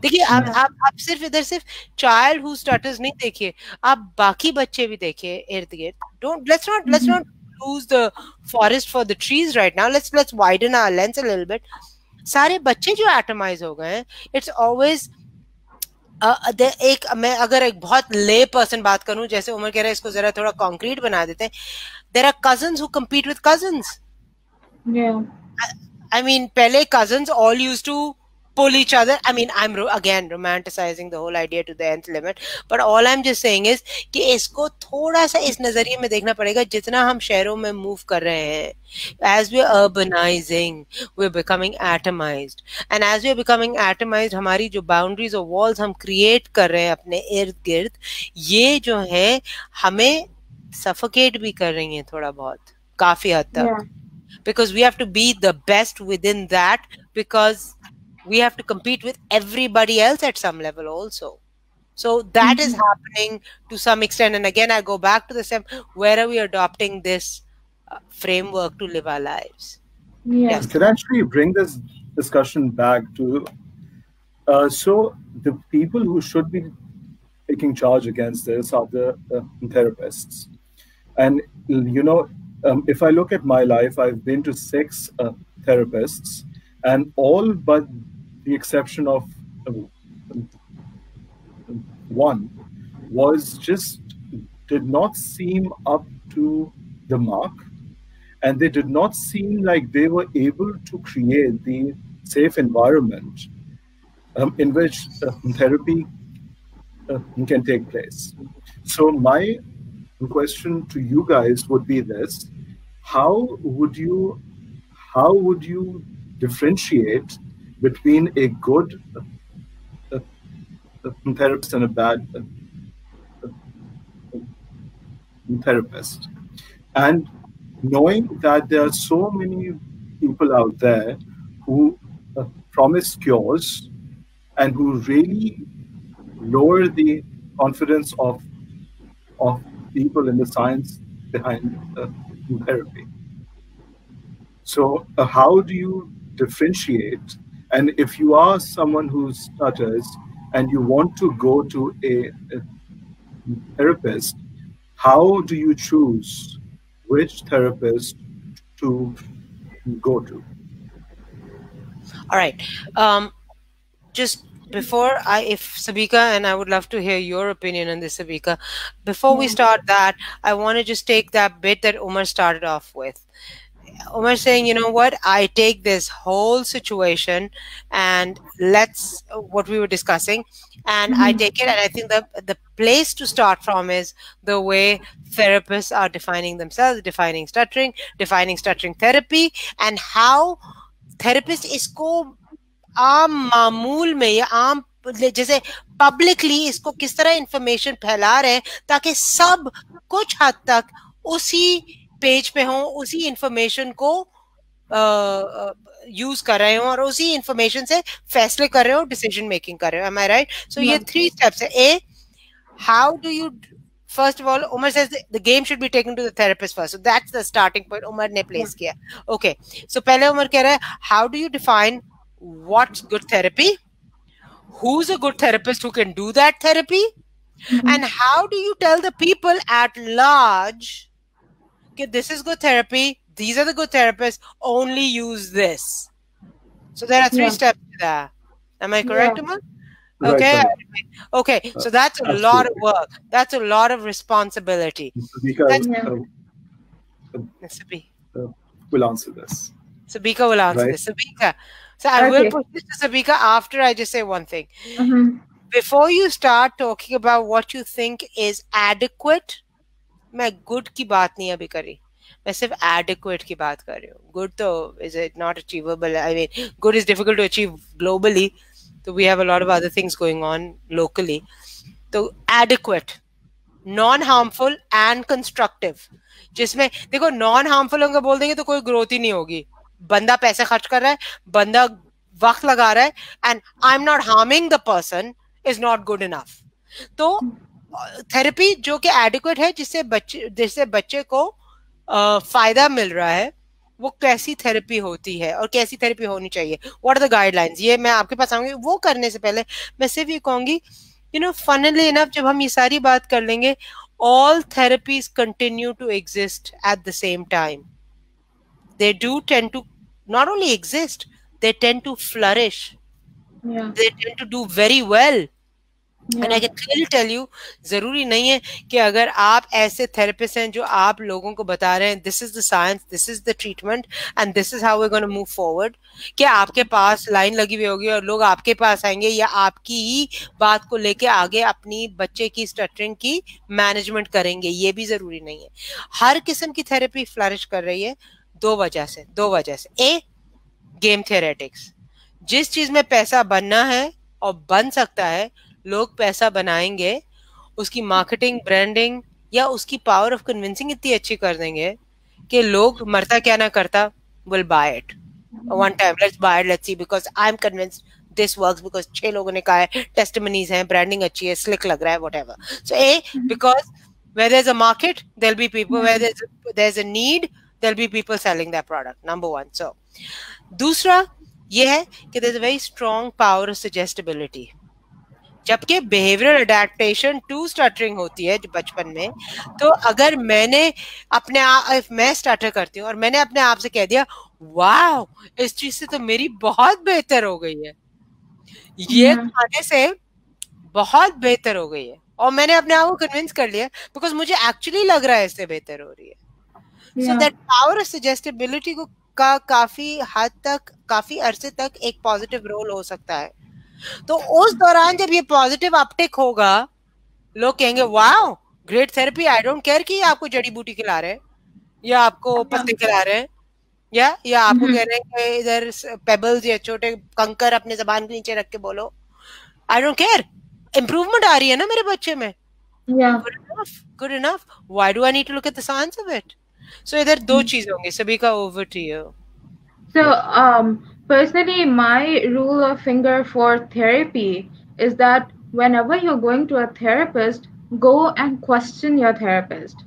देखिए, आप सिर्फ इधर सिर्फ child who स्टटर्स नहीं देखिए, आप बाकी बच्चे भी देखिए इर्द गिर्द। Don't let's not lose the forest for the trees right now, let's widen our lens a little bit. सारे बच्चे जो एटमाइज हो गए हैं, इट्स ऑलवेज मैं अगर एक बहुत ले पर्सन बात करूं, जैसे उमर कह रहा है, इसको जरा थोड़ा कॉन्क्रीट बना देते हैं। There are cousins who compete with cousins. I mean, पहले cousins all used to pull each other. I mean, I'm again romanticizing the whole idea to the nth limit, but all I'm just saying is कि इसको थोड़ा सा इस नजरिए में देखना पड़ेगा, जितना हम शहरों में मूव कर रहे हैं, as we're urbanizing, we're becoming atomized, and as we're becoming atomized, हमारी जो boundaries और walls हम create कर रहे हैं अपने इर्द गिर्द, ये जो है हमें suffocate भी कर रही हैं थोड़ा बहुत, काफी हद तक, because we have to be the best within that, because we have to compete with everybody else at some level also. So that is happening to some extent. And again, I go back to the same, where are we adopting this framework to live our lives? Yes. Could actually bring this discussion back to, so the people who should be taking charge against this are the therapists. And, you know, if I look at my life, I've been to 6 therapists, and all but the exception of one was just did not seem up to the mark, and they did not seem like they were able to create the safe environment in which therapy can take place. So my question to you guys would be this: how would you differentiate between a good therapist and a bad therapist? And knowing that there are so many people out there who promise cures and who really lower the confidence of people in the science behind therapy. So how do you differentiate? And if you are someone who stutters and you want to go to a therapist, how do you choose which therapist to go to? All right. Just before if Sabika, and I would love to hear your opinion on this, Sabika, before we start that, I want to just take that bit that Umar started off with. Umar saying, you know what, I take this whole situation and what we were discussing, and I take it, and I think the place to start from is the way therapists are defining themselves, defining stuttering therapy, and how therapists इसको आम मामूल में या आम जैसे publicly इसको किस तरह इंफॉर्मेशन फैला रहे हैं, ताकि सब कुछ हद तक उसी पेज पे हो, उसी इंफॉर्मेशन को यूज कर रहे हो और उसी इंफॉर्मेशन से फैसले कर रहे हो, डिसीजन मेकिंग कर रहे हो. Am I right? So ये Yeah. 3 steps है. A, how do you, first of all, Umar says the game should be taken to the therapist first. So that's the starting point Umar ने Yeah. place किया. Okay. So पहले Umar कह रहा है, how do you define what's good therapy? Who's a good therapist who can do that therapy? And how do you tell the people at large, okay, this is good therapy, these are the good therapists, only use this. So there are 3 Yeah. steps to that. Am I correct, Yeah. Umar? Right, Okay. right. Okay. So that's a lot of Absolutely. work. That's a lot of responsibility. Because Yeah. Sabi- we'll answer this. Sabika will answer Right. this. Sabika. So I will Okay. put this to Sabika after I just say one thing. Mm-hmm. Before you start talking about what you think is adequate, मैं good की बात नहीं अभी करी. मैं सिर्फ adequate की बात कर रही हूँ. Good तो is it not achievable? I mean, good is difficult to achieve globally. So we have a lot of other things going on locally. So adequate, non-harmful and constructive. जिसमें देखो non-harmful अगर बोल देंगे तो कोई growth ही नहीं होगी. बंदा पैसे खर्च कर रहा है, बंदा वक्त लगा रहा है, and I'm not harming the person is not good enough. तो थेरेपी जो कि एडिक्वेट है, जिससे बच्चे को फायदा मिल रहा है, वो कैसी थेरेपी होती है और कैसी थेरेपी होनी चाहिए, व्हाट आर द गाइडलाइंस, ये मैं आपके पास आऊंगी. वो करने से पहले मैं सिर्फ ये कहूंगी, फनली इनफ जब हम ये सारी बात कर लेंगे, all therapies continue to exist at the same time. They do tend to not only exist, they tend to flourish. Yeah. They tend to do very well. Yeah. And I can clearly tell you, जरूरी नहीं है कि अगर आप ऐसे therapist हैं जो आप लोगों को बता रहे हैं this is the science, this is the treatment and this is how we're going to move forward, कि आपके पास लाइन लगी हुई होगी और लोग आपके पास आएंगे या आपकी ही बात को लेके आगे अपनी बच्चे की स्टटरिंग की मैनेजमेंट करेंगे, ये भी जरूरी नहीं है. हर किस्म की थेरेपी फ्लरिश कर रही है दो वजह से. ए, गेम थेरेटिक्स. जिस चीज में पैसा बनना है और बन सकता है, लोग पैसा बनाएंगे, उसकी मार्केटिंग, ब्रांडिंग या उसकी पावर ऑफ कन्विंसिंग इतनी अच्छी कर देंगे कि लोग मरता क्या ना करता will buy it one time. Let's buy it, let's see, because I am convinced this works, because 6 लोगों ने कहा है, टेस्टिमनीज हैं, ब्रांडिंग अच्छी है, स्लिक लग रहा है, whatever. So A, because where there's a market there'll be people, where there's a need there'll be people selling that product. Number 1. So दूसरा ये है कि there's a very strong power of suggestibility. जबकि behavioural adaptation to stuttering होती है बचपन में, तो अगर मैंने अपने आप, मैं स्टटर करती हूँ और मैंने अपने आप से कह दिया वाओ इस चीज से तो मेरी बहुत बेहतर हो गई है, ये खाने से बहुत बेहतर हो गई है, और मैंने अपने आप को कन्विंस कर लिया बिकॉज मुझे एक्चुअली लग रहा है इससे बेहतर हो रही है. So that power of suggestibility को का काफी हद तक, काफी अरसे तक एक पॉजिटिव रोल हो सकता है. तो उस दौरान जब ये पॉजिटिव अपटेक होगा, लोग कहेंगे wow great therapy, I don't care कि आपको जड़ी बूटी खिला रहे हैं या आपको पत्ते खिला रहे हैं या आपको कह रहे हैं कि इधर पेबल्स या छोटे कंकर अपने जबान के नीचे रख के बोलो, आई डोंट केयर, इंप्रूवमेंट आ रही है ना मेरे बच्चे में, good enough, why do I need to look at the science of it. So इधर दो चीज होंगी. Sabika, over to you. So, personally, my rule of finger for therapy is that whenever you're going to a therapist, go and question your therapist.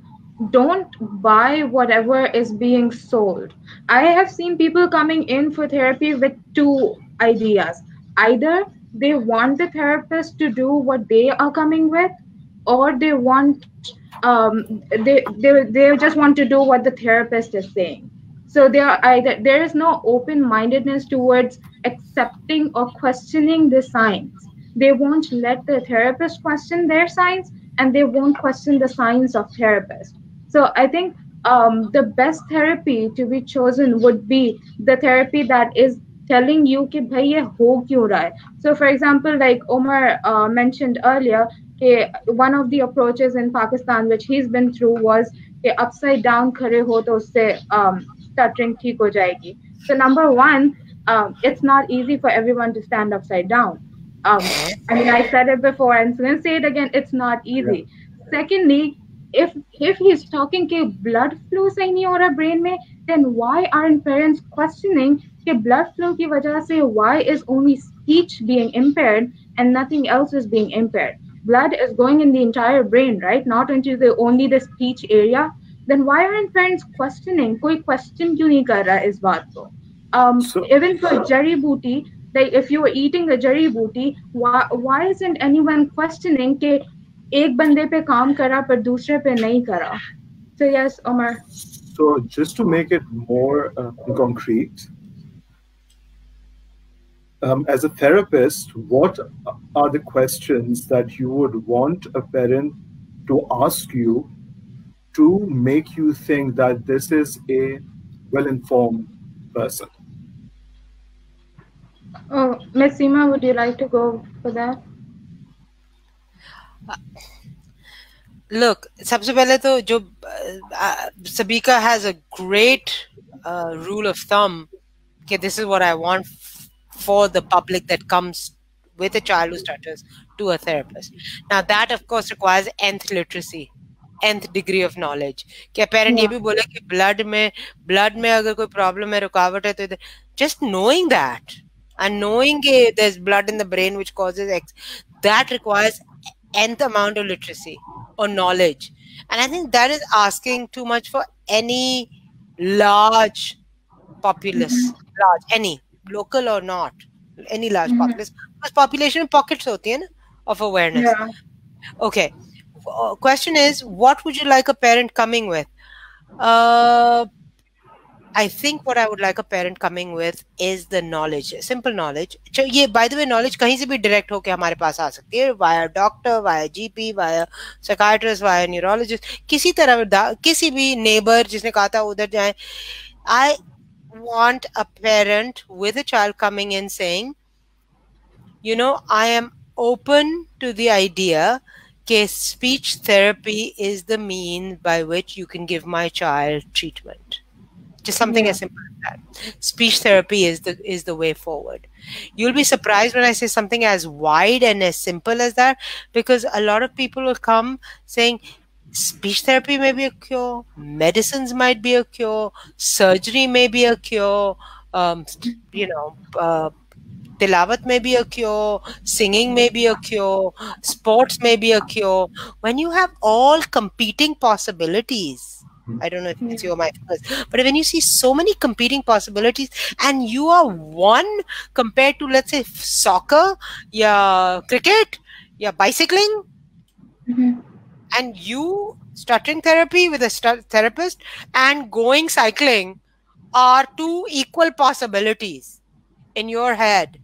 Don't buy whatever is being sold. I have seen people coming in for therapy with two ideas. Either they want the therapist to do what they are coming with, or they want they just want to do what the therapist is saying. So there is no open-mindedness towards accepting or questioning the science. They won't let the therapist question their science, and they won't question the science of therapist. So I think the best therapy to be chosen would be the therapy that is telling you कि भाई ये हो क्यों रहा है. So for example, like Omar mentioned earlier, one of the approaches in Pakistan which he's been through was कि upside down खड़े हो तो उससे stuttering ठीक हो जाएगी. So number one, it's not easy for everyone to stand upside down. I mean, I said it before and so let's say it again, it's not easy. Yeah. Secondly, if he's talking कि blood flow सही नहीं हो रहा brain में, then why aren't parents questioning कि blood flow की वजह से why is only speech being impaired and nothing else is being impaired? Blood is going in the entire brain, right? Not into the only the speech area. Then why aren't parents questioning? कोई question क्यों नहीं कर रहा है इस बात को? So, Even for jari booty, like if you were eating the jari booty, why isn't anyone questioning कि एक बंदे पे काम करा पर दूसरे पे नहीं करा? So yes, Omar. so just to make it more concrete, as a therapist, what are the questions that you would want a parent to ask you to make you think that this is a well-informed person? Oh, Miss Seema, would you like to go for that? Look, सबसे पहले तो जो Sabika has a great rule of thumb. Okay, this is what I want for the public that comes with a child who stutters to a therapist. Now that of course requires nth literacy, nth degree of knowledge. कि parent ये भी बोले कि blood में अगर कोई problem है, रुकावट है तो just knowing that and knowing कि there's blood in the brain which causes X, that requires nth amount of literacy or knowledge. And I think that is asking too much for any large populace, large, any, local or not, any large populace. Because population pockets होती है ना of awareness. Yeah. Okay. Question is, what would you like a parent coming with? I think what I would like a parent coming with is the knowledge, simple knowledge. ये by the way knowledge कहीं से भी direct होके हमारे पास आ सकती है, via doctor, via GP, via psychiatrist, via neurologist, किसी तरह किसी भी neighbor जिसने कहा था उधर जाएं. I want a parent with a child coming in saying, you know, I am open to the idea that speech therapy is the means by which you can give my child treatment. Just something as simple as that. Speech therapy is the way forward. You'll be surprised when I say something as wide and as simple as that, because a lot of people will come saying speech therapy may be a cure, medicines might be a cure, surgery may be a cure, tilawat may be a cure, singing may be a cure, sports may be a cure. When you have all competing possibilities, I don't know if it's your my fingers, but when you see so many competing possibilities and you are one compared to, let's say, soccer, yeah, cricket, yeah, bicycling, and you stuttering therapy with a therapist and going cycling are two equal possibilities in your head,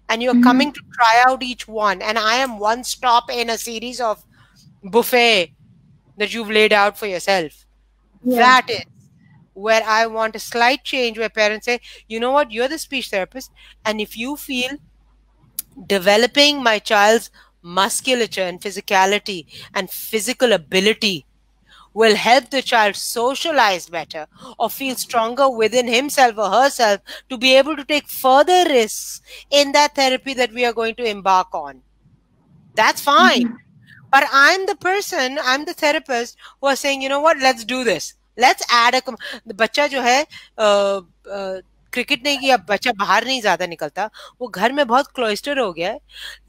and you're coming to try out each one, and I am one stop in a series of buffet that you've laid out for yourself. That is where I want a slight change, where parents say, you know what, you're the speech therapist, and if you feel developing my child's musculature and physicality and physical ability will help the child socialize better or feel stronger within himself or herself to be able to take further risks in that therapy that we are going to embark on, that's fine. But I'm the person, I'm the therapist who are saying, you know what, let's do this. Let's add a... बच्चा जो है cricket नहीं किया, बच्चा बाहर नहीं ज्यादा निकलता, वो घर में बहुत क्लोइस्टर हो गया है.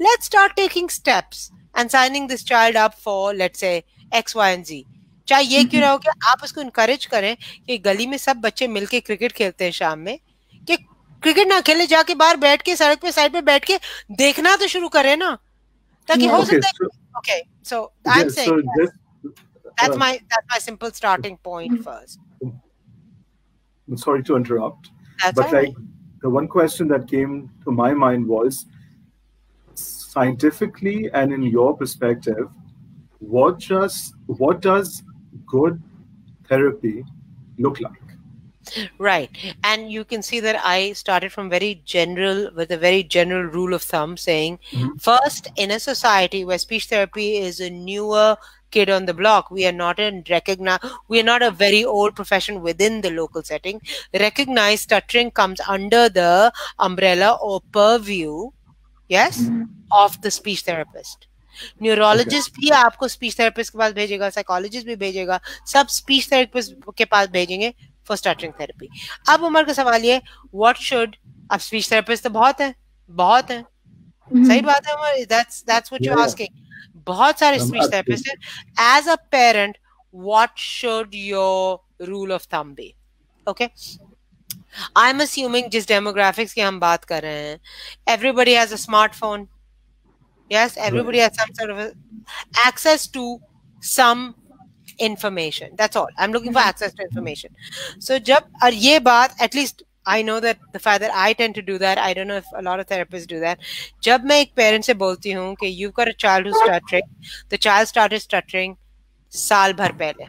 Let's start taking steps and signing this child up for, let's say, X, Y, and Z. चाहे ये क्यों ना हो कि आप उसको encourage करें कि गली में सब बच्चे मिलके क्रिकेट खेलते हैं शाम में, कि क्रिकेट ना खेले, जाके बाहर बैठ के सड़क पे साइड पे बैठ के देखना तो शुरू करें ना, ताकि हो सकता है. Okay, so I'm saying that's my simple starting point first. I'm sorry to interrupt, that's but like the one question that came to my mind was, scientifically and in your perspective, what does good therapy look like? Right. And you can see that I started from with a very general rule of thumb saying, first, in a society where speech therapy is a newer kid on the block, we are not a very old profession within the local setting. Recognize stuttering comes under the umbrella or purview, yes, of the speech therapist. Neurologist भी आपको speech therapist के पास भेजेगा, psychologist भी भेजेगा, सब speech therapist के पास भेजेंगे for stuttering therapy. अब उमर का सवाल ये, what should, अब speech therapist तो बहुत हैं, सही बात है Umar, that's what you're asking. बहुत सारे speech therapists हैं. As a parent, what should your rule of thumb be? Okay, I'm assuming जिस demographics की हम बात कर रहे हैं, everybody has a smartphone. Yes, everybody has some sort of access to some information. That's all. I'm looking for access to information. So जब, और ये बात, at least I know that the fact that I tend to do that, I don't know if a lot of therapists do that. जब मैं एक parent से बोलती हूँ कि you've got a child who's stuttering, the child started stuttering साल भर पहले,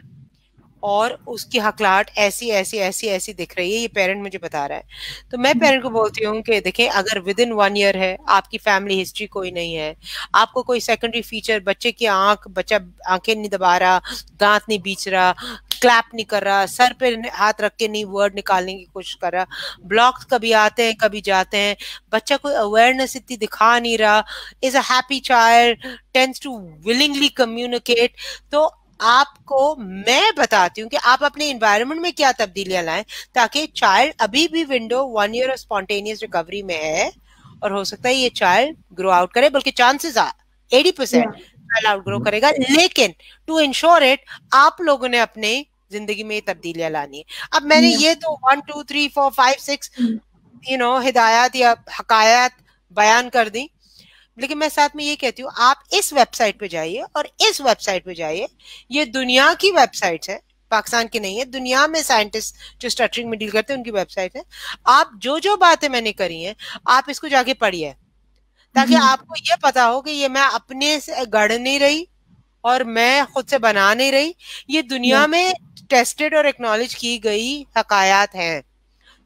और उसकी हकलाहट ऐसी दिख रही है, ये पेरेंट मुझे बता रहा है, तो मैं पेरेंट को बोलती हूँ कि देखें, अगर विद इन 1 ईयर है, आपकी फैमिली हिस्ट्री कोई नहीं है, आपको कोई सेकेंडरी फीचर, बच्चे की बच्चा आंखें नहीं दबा रहा, दांत नहीं बीच रहा, क्लैप नहीं कर रहा, सर पे हाथ रख के नहीं वर्ड निकालने की कोशिश कर रहा, ब्लॉक्स कभी आते हैं कभी जाते हैं, बच्चा कोई अवेयरनेस इतनी दिखा नहीं रहा, is a happy child, tends to willingly communicate, तो आपको मैं बताती हूँ कि आप अपने एनवायरनमेंट में क्या तब्दीलियां लाएं ताकि चाइल्ड अभी भी window 1 year of spontaneous recovery में है, और हो सकता है ये चाइल्ड ग्रो आउट करे, बल्कि chances are 80% child out grow करेगा, लेकिन टू इंश्योर इट आप लोगों ने अपने जिंदगी में तब्दीलियां लानी है. अब मैंने ये तो 1 2 3 4 5 6 हिदायत या हकायत बयान कर दी, लेकिन मैं साथ में ये कहती हूँ, आप इस वेबसाइट पे जाइए और इस वेबसाइट पे जाइए, ये दुनिया की वेबसाइट्स है, पाकिस्तान की नहीं है, दुनिया में साइंटिस्ट जो स्टटरिंग में डील करते हैं उनकी वेबसाइट है. आप जो बातें मैंने करी हैं, आप इसको जाके पढ़िए, ताकि आपको ये पता हो कि ये मैं अपने से गढ़ नहीं रही और मैं खुद से बना नहीं रही, ये दुनिया में टेस्टेड और एक्नॉलेज की गई हकायात हैं.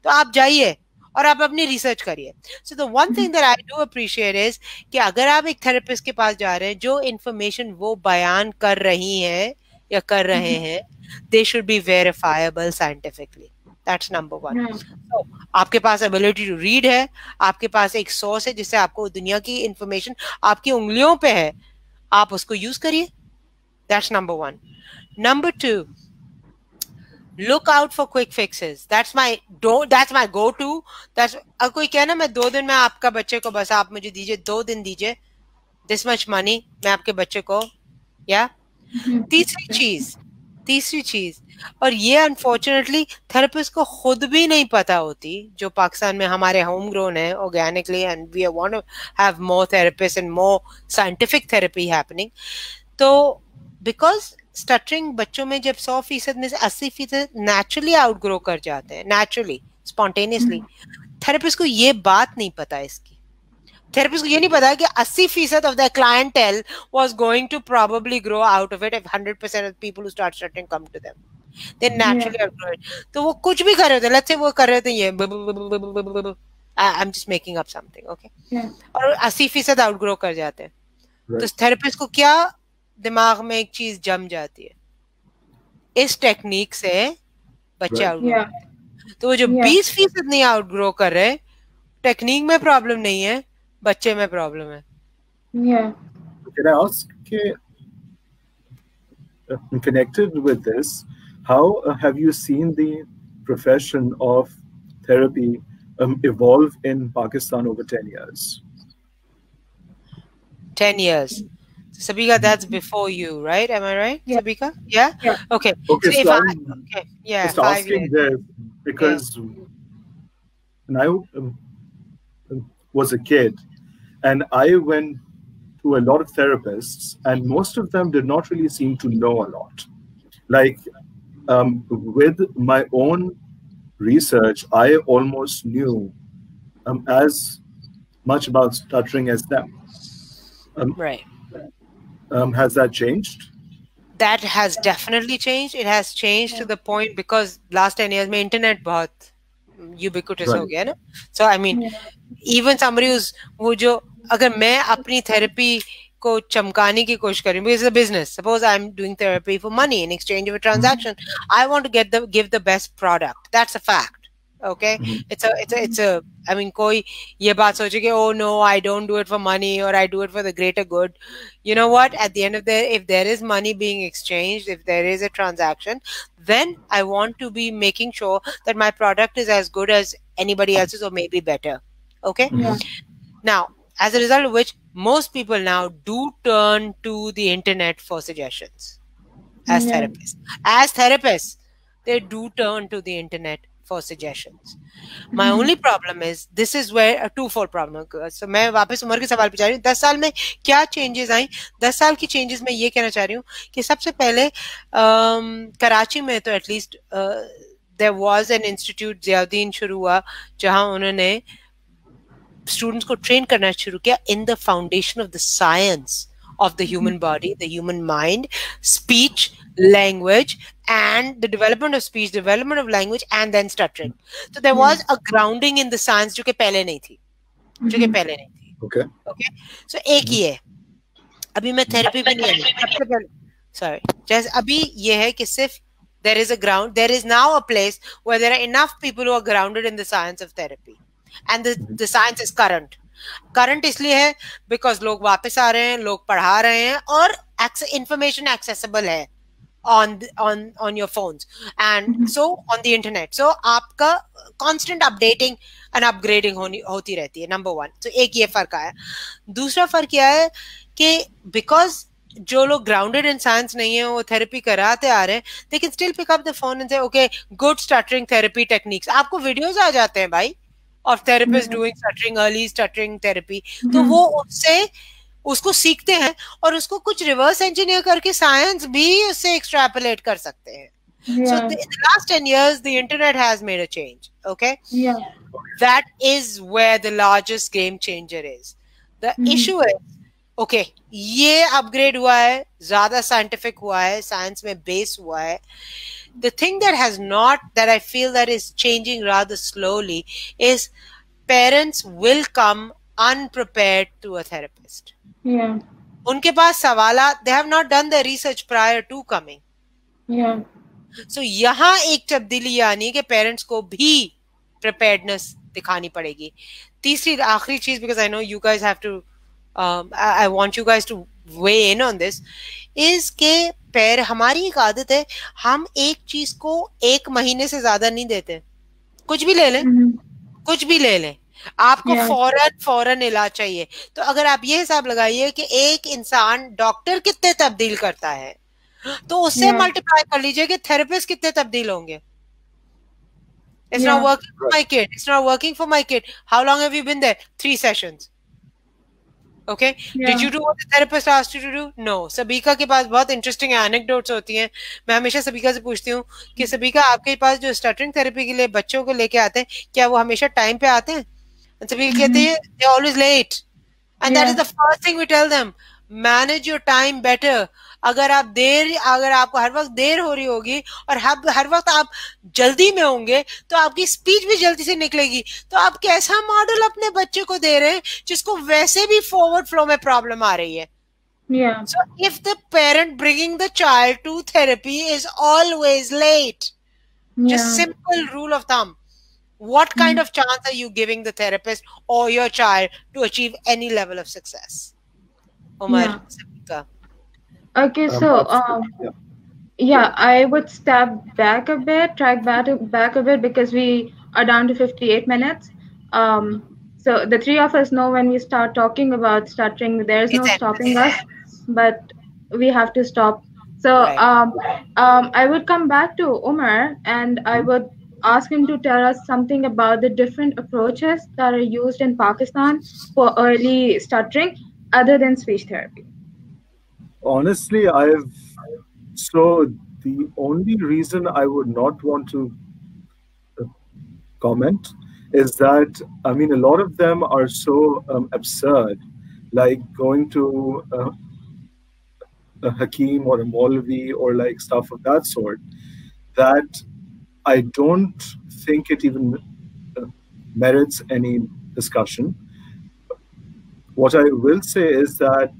तो आप जाइए और आप अपनी रिसर्च करिए. So the one thing that I do appreciate is कि अगर आप एक थेरेपिस्ट के पास जा रहे हैं, जो इन्फॉर्मेशन वो बयान कर रही हैं या कर रहे हैं, they should be verifiable scientifically. That's number 1. So, आपके पास एबिलिटी टू रीड है, आपके पास एक सोर्स है जिससे आपको दुनिया की इंफॉर्मेशन आपकी उंगलियों पे है, आप उसको यूज करिए. That's number 1. Number 2, look out for quick fixes. That's my go-to. That's अगर कोई कहना मैं 2 दिन में आपका बच्चे को, बस आप मुझे दीजिए 2 दिन दीजिए, this much money, मैं आपके बच्चे को, या तीसरी चीज, और ये अनफॉर्चुनेटली थेरेपिस्ट को खुद भी नहीं पता होती, जो पाकिस्तान में हमारे होम ग्रोन है organically, and we want to have more therapist and more scientific therapy happening. तो बिकॉज स्टटरिंग बच्चों में जब 100% में से 80% नेचुरली आउटग्रो कर जाते हैं, नेचुरली स्पॉन्टेनियसली, थेरेपिस्ट को ये बात नहीं पता. इसकी थेरेपिस्ट को ये नहीं पता कि 80% of the clientele was going to probably grow out of it if 100% of people who start stuttering come to them, they naturally outgrow it. तो वो कुछ भी कर रहे थे, लेट्स से वो कर रहे थे ये, I am just making up something, okay, और 80% आउटग्रो कर जाते हैं. तो थेरेपिस्ट को क्या दिमाग में एक चीज जम जाती है, इस टेक्निक से बच्चे आउटग्रो, तो वो जो 20% नहीं आउटग्रो कर रहे, टेक्निक में प्रॉब्लम नहीं है, बच्चे में प्रॉब्लम है. Can I ask, connected with this, how have you seen the profession of therapy evolve in Pakistan over 10 years? 10 years. Sabika, that's before you, right? Am I right, Sabika? Yeah? Okay. So if just 5 asking years. this because when I was a kid, and I went to a lot of therapists, and most of them did not really seem to know a lot. Like with my own research, I almost knew as much about stuttering as them. Right. Has that changed? That has definitely changed. It has changed to the point because last 10 years में internet बहुत ubiquitous हो गया ना. So I mean, even somebody who's वो जो, अगर मैं अपनी therapy को चमकाने की कोशिश करूँ, because it's a business. Suppose I'm doing therapy for money in exchange of a transaction. I want to give the best product. That's a fact. Okay, it's a I mean, koi ye baat soche ki, oh no, I don't do it for money, or I do it for the greater good. You know what, at the end of the day, if there is money being exchanged, if there is a transaction, then I want to be making sure that my product is as good as anybody else's, or maybe better. Okay. Yeah. Now, as a result of which, most people now do turn to the internet for suggestions as Yeah. therapists. As therapists, they do turn to the internet for suggestions. My only problem is, this is where a twofold problem occurs. So मैं वापस उमर के सवाल पे जा रही हूँ, 10 साल में क्या चेंजेस आई? 10 साल की चेंजेस में ये कहना चाह रही हूँ कि सबसे पहले कराची में तो at least there was an institute, Ziauddin शुरू हुआ, जहाँ उन्होंने स्टूडेंट्स को ट्रेन करना शुरू किया in the foundation of the science of the human body, the human mind, speech, language, and the development of speech, development of language, and then stuttering. So there was a grounding in the science जो कि पहले नहीं थी, जो कि पहले नहीं थी. Okay. Okay. So एक ही है. अभी मैं थेरेपी भी नहीं आई. सबसे पहले, sorry, जैसे अभी ये है कि सिर्फ there is a ground, there is now a place where there are enough people who are grounded in the science of therapy, and the science is current. Current इसलिए है बिकॉज लोग वापस आ रहे हैं, लोग पढ़ा रहे हैं, और इंफॉर्मेशन एक्सेसिबल है on your phones and so on the internet. So आपका constant updating and upgrading होती रहती है. नंबर 1. तो एक ये फर्क आया. दूसरा फर्क क्या है कि बिकॉज जो लोग ग्राउंडेड इन साइंस नहीं है, वो थेरेपी कराते आ रहे हैं, they can still pick up the phone and say, okay, good stuttering therapy techniques. आपको वीडियोस आ जाते हैं भाई of therapists doing stuttering, early stuttering therapy. तो वो उससे उसको सीखते हैं और उसको कुछ रिवर्स इंजीनियर करके साइंस भी उससे एक्सट्रैपोलेट कर सकते हैं. So in the last 10 years, the internet has made a change. Okay. Yeah. That is where the largest game changer is. The issue is, okay, ये अपग्रेड हुआ है, ज्यादा साइंटिफिक हुआ है, साइंस में बेस हुआ है. The thing that has not, that I feel that is changing rather slowly, is parents will come unprepared to a therapist. Yeah. उनके पास सवालात, they have not done their research prior to coming. Yeah. So यहाँ एक तब्दीली आनी है कि parents को भी preparedness दिखानी पड़ेगी. तीसरी आखिरी चीज, because I know you guys have to, I want you guys to weigh in on this, is के हमारी एक आदत है, हम एक चीज को 1 महीने से ज्यादा नहीं देते. कुछ भी ले लें, कुछ भी ले लें, आपको फौरन इलाज चाहिए. तो अगर आप ये हिसाब लगाइए कि एक इंसान डॉक्टर कितने तब्दील करता है, तो उससे मल्टीप्लाई कर लीजिए कि थेरेपिस्ट कितने तब्दील होंगे. It's not working for my kid. It's not working for my kid. How long have you been there? 3 sessions. Okay. Did you do what the therapist asked you to do? No. सबीका के पास बहुत interesting anecdotes होती हैं. मैं हमेशा सबीका से पूछती हूँ कि सबीका, आपके पास जो स्टटरिंग थेरेपी के लिए बच्चों को लेके आते हैं, क्या वो हमेशा टाइम पे आते हैं? सबीका कहती है, they're always late. And that is the first thing we tell them. Manage your time better. अगर आपको हर वक्त देर हो रही होगी और हर वक्त आप जल्दी में होंगे, तो आपकी स्पीच भी जल्दी से निकलेगी. तो आप कैसा मॉडल अपने बच्चे को दे रहे हैं जिसको वैसे भी फॉरवर्ड फ्लो में प्रॉब्लम आ रही है. So if the parent bringing the child to therapy is always late, just simple rule of thumb, what kind of chance are you giving the therapist or your child to achieve any level of success? Omar, Sabika. Okay, so I would step back a bit, track back a bit, because we are down to 58 minutes. So the three of us know when we start talking about stuttering, there is no stopping us, but we have to stop. So I would come back to Omar, and I would ask him to tell us something about the different approaches that are used in Pakistan for early stuttering, other than speech therapy. Honestly, so the only reason I would not want to comment is that, I mean, a lot of them are so absurd, like going to a Hakim or a Maulvi or like stuff of that sort, that I don't think it even merits any discussion. What I will say is that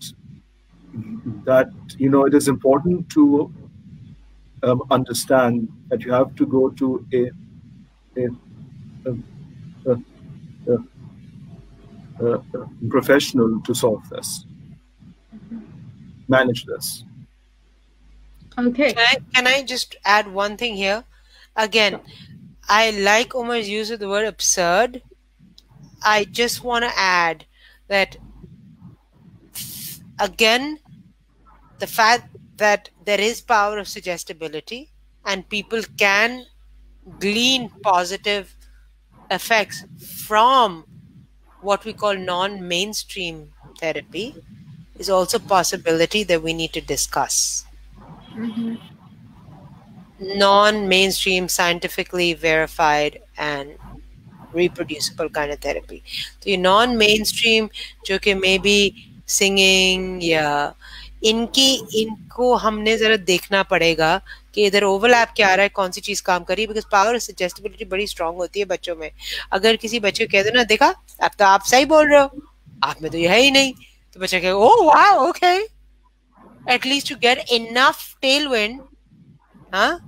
it is important to understand that you have to go to a professional to solve this, manage this. Okay. Can I just add one thing here? Again, I like Omar's use of the word absurd. I just want to add that, again, the fact that there is power of suggestibility and people can glean positive effects from what we call non-mainstream therapy is also a possibility that we need to discuss. Mm-hmm. Non-mainstream, scientifically verified and reproducible kind of therapy. तो ये non-mainstream जो कि maybe singing या इनको हमने जरा देखना पड़ेगा कि इधर ओवरलैप क्या आ रहा है, कौन सी चीज काम कर रही है, बिकॉज पावर ऑफ सजेस्टिबिलिटी बड़ी स्ट्रांग होती है बच्चों में. अगर किसी बच्चे को कह दो ना, देखा अब तो आप सही बोल रहे हो, आप में तो ये है ही नहीं, तो बच्चा कहे oh wow okay, at least to get enough tailwind, हाँ,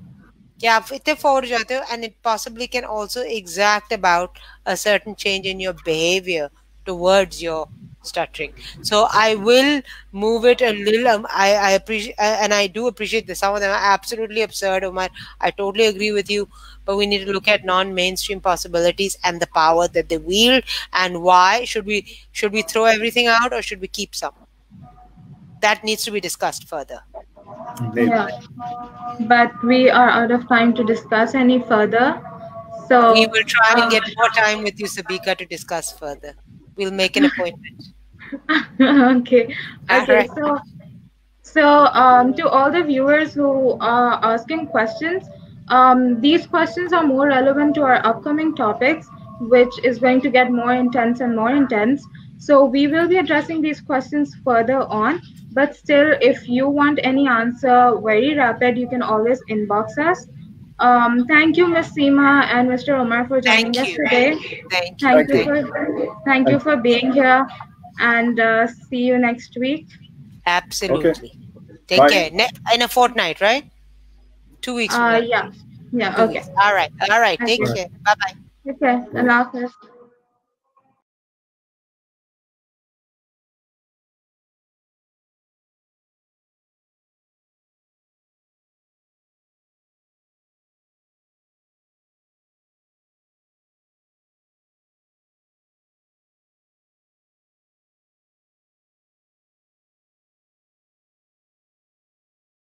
कि आप इतने फॉरवर्ड जाते हो, and it possibly can also exact about a certain change in your behaviour towards your stuttering. So I will move it a little. I appreciate, and I do appreciate that some of them are absolutely absurd, Omar. I totally agree with you, but we need to look at non-mainstream possibilities and the power that they wield, and why should we throw everything out, or should we keep some? That needs to be discussed further. Yeah, but we are out of time to discuss any further. So we will try and get more time with you, Sabika, to discuss further. We'll make an appointment. Okay. Okay. Right. So to all the viewers who are asking questions, these questions are more relevant to our upcoming topics, which is going to get more intense and more intense. So we will be addressing these questions further on. But still, if you want any answer very rapid, you can always inbox us. Thank you, Ms. Seema and Mr. Omar, for joining us today. Thank you for being here, and see you next week. Absolutely. Okay. Take care. In a fortnight, right? 2 weeks from now. Yeah. Okay. All right. Take care. Bye-bye. Okay. Allah Hafiz.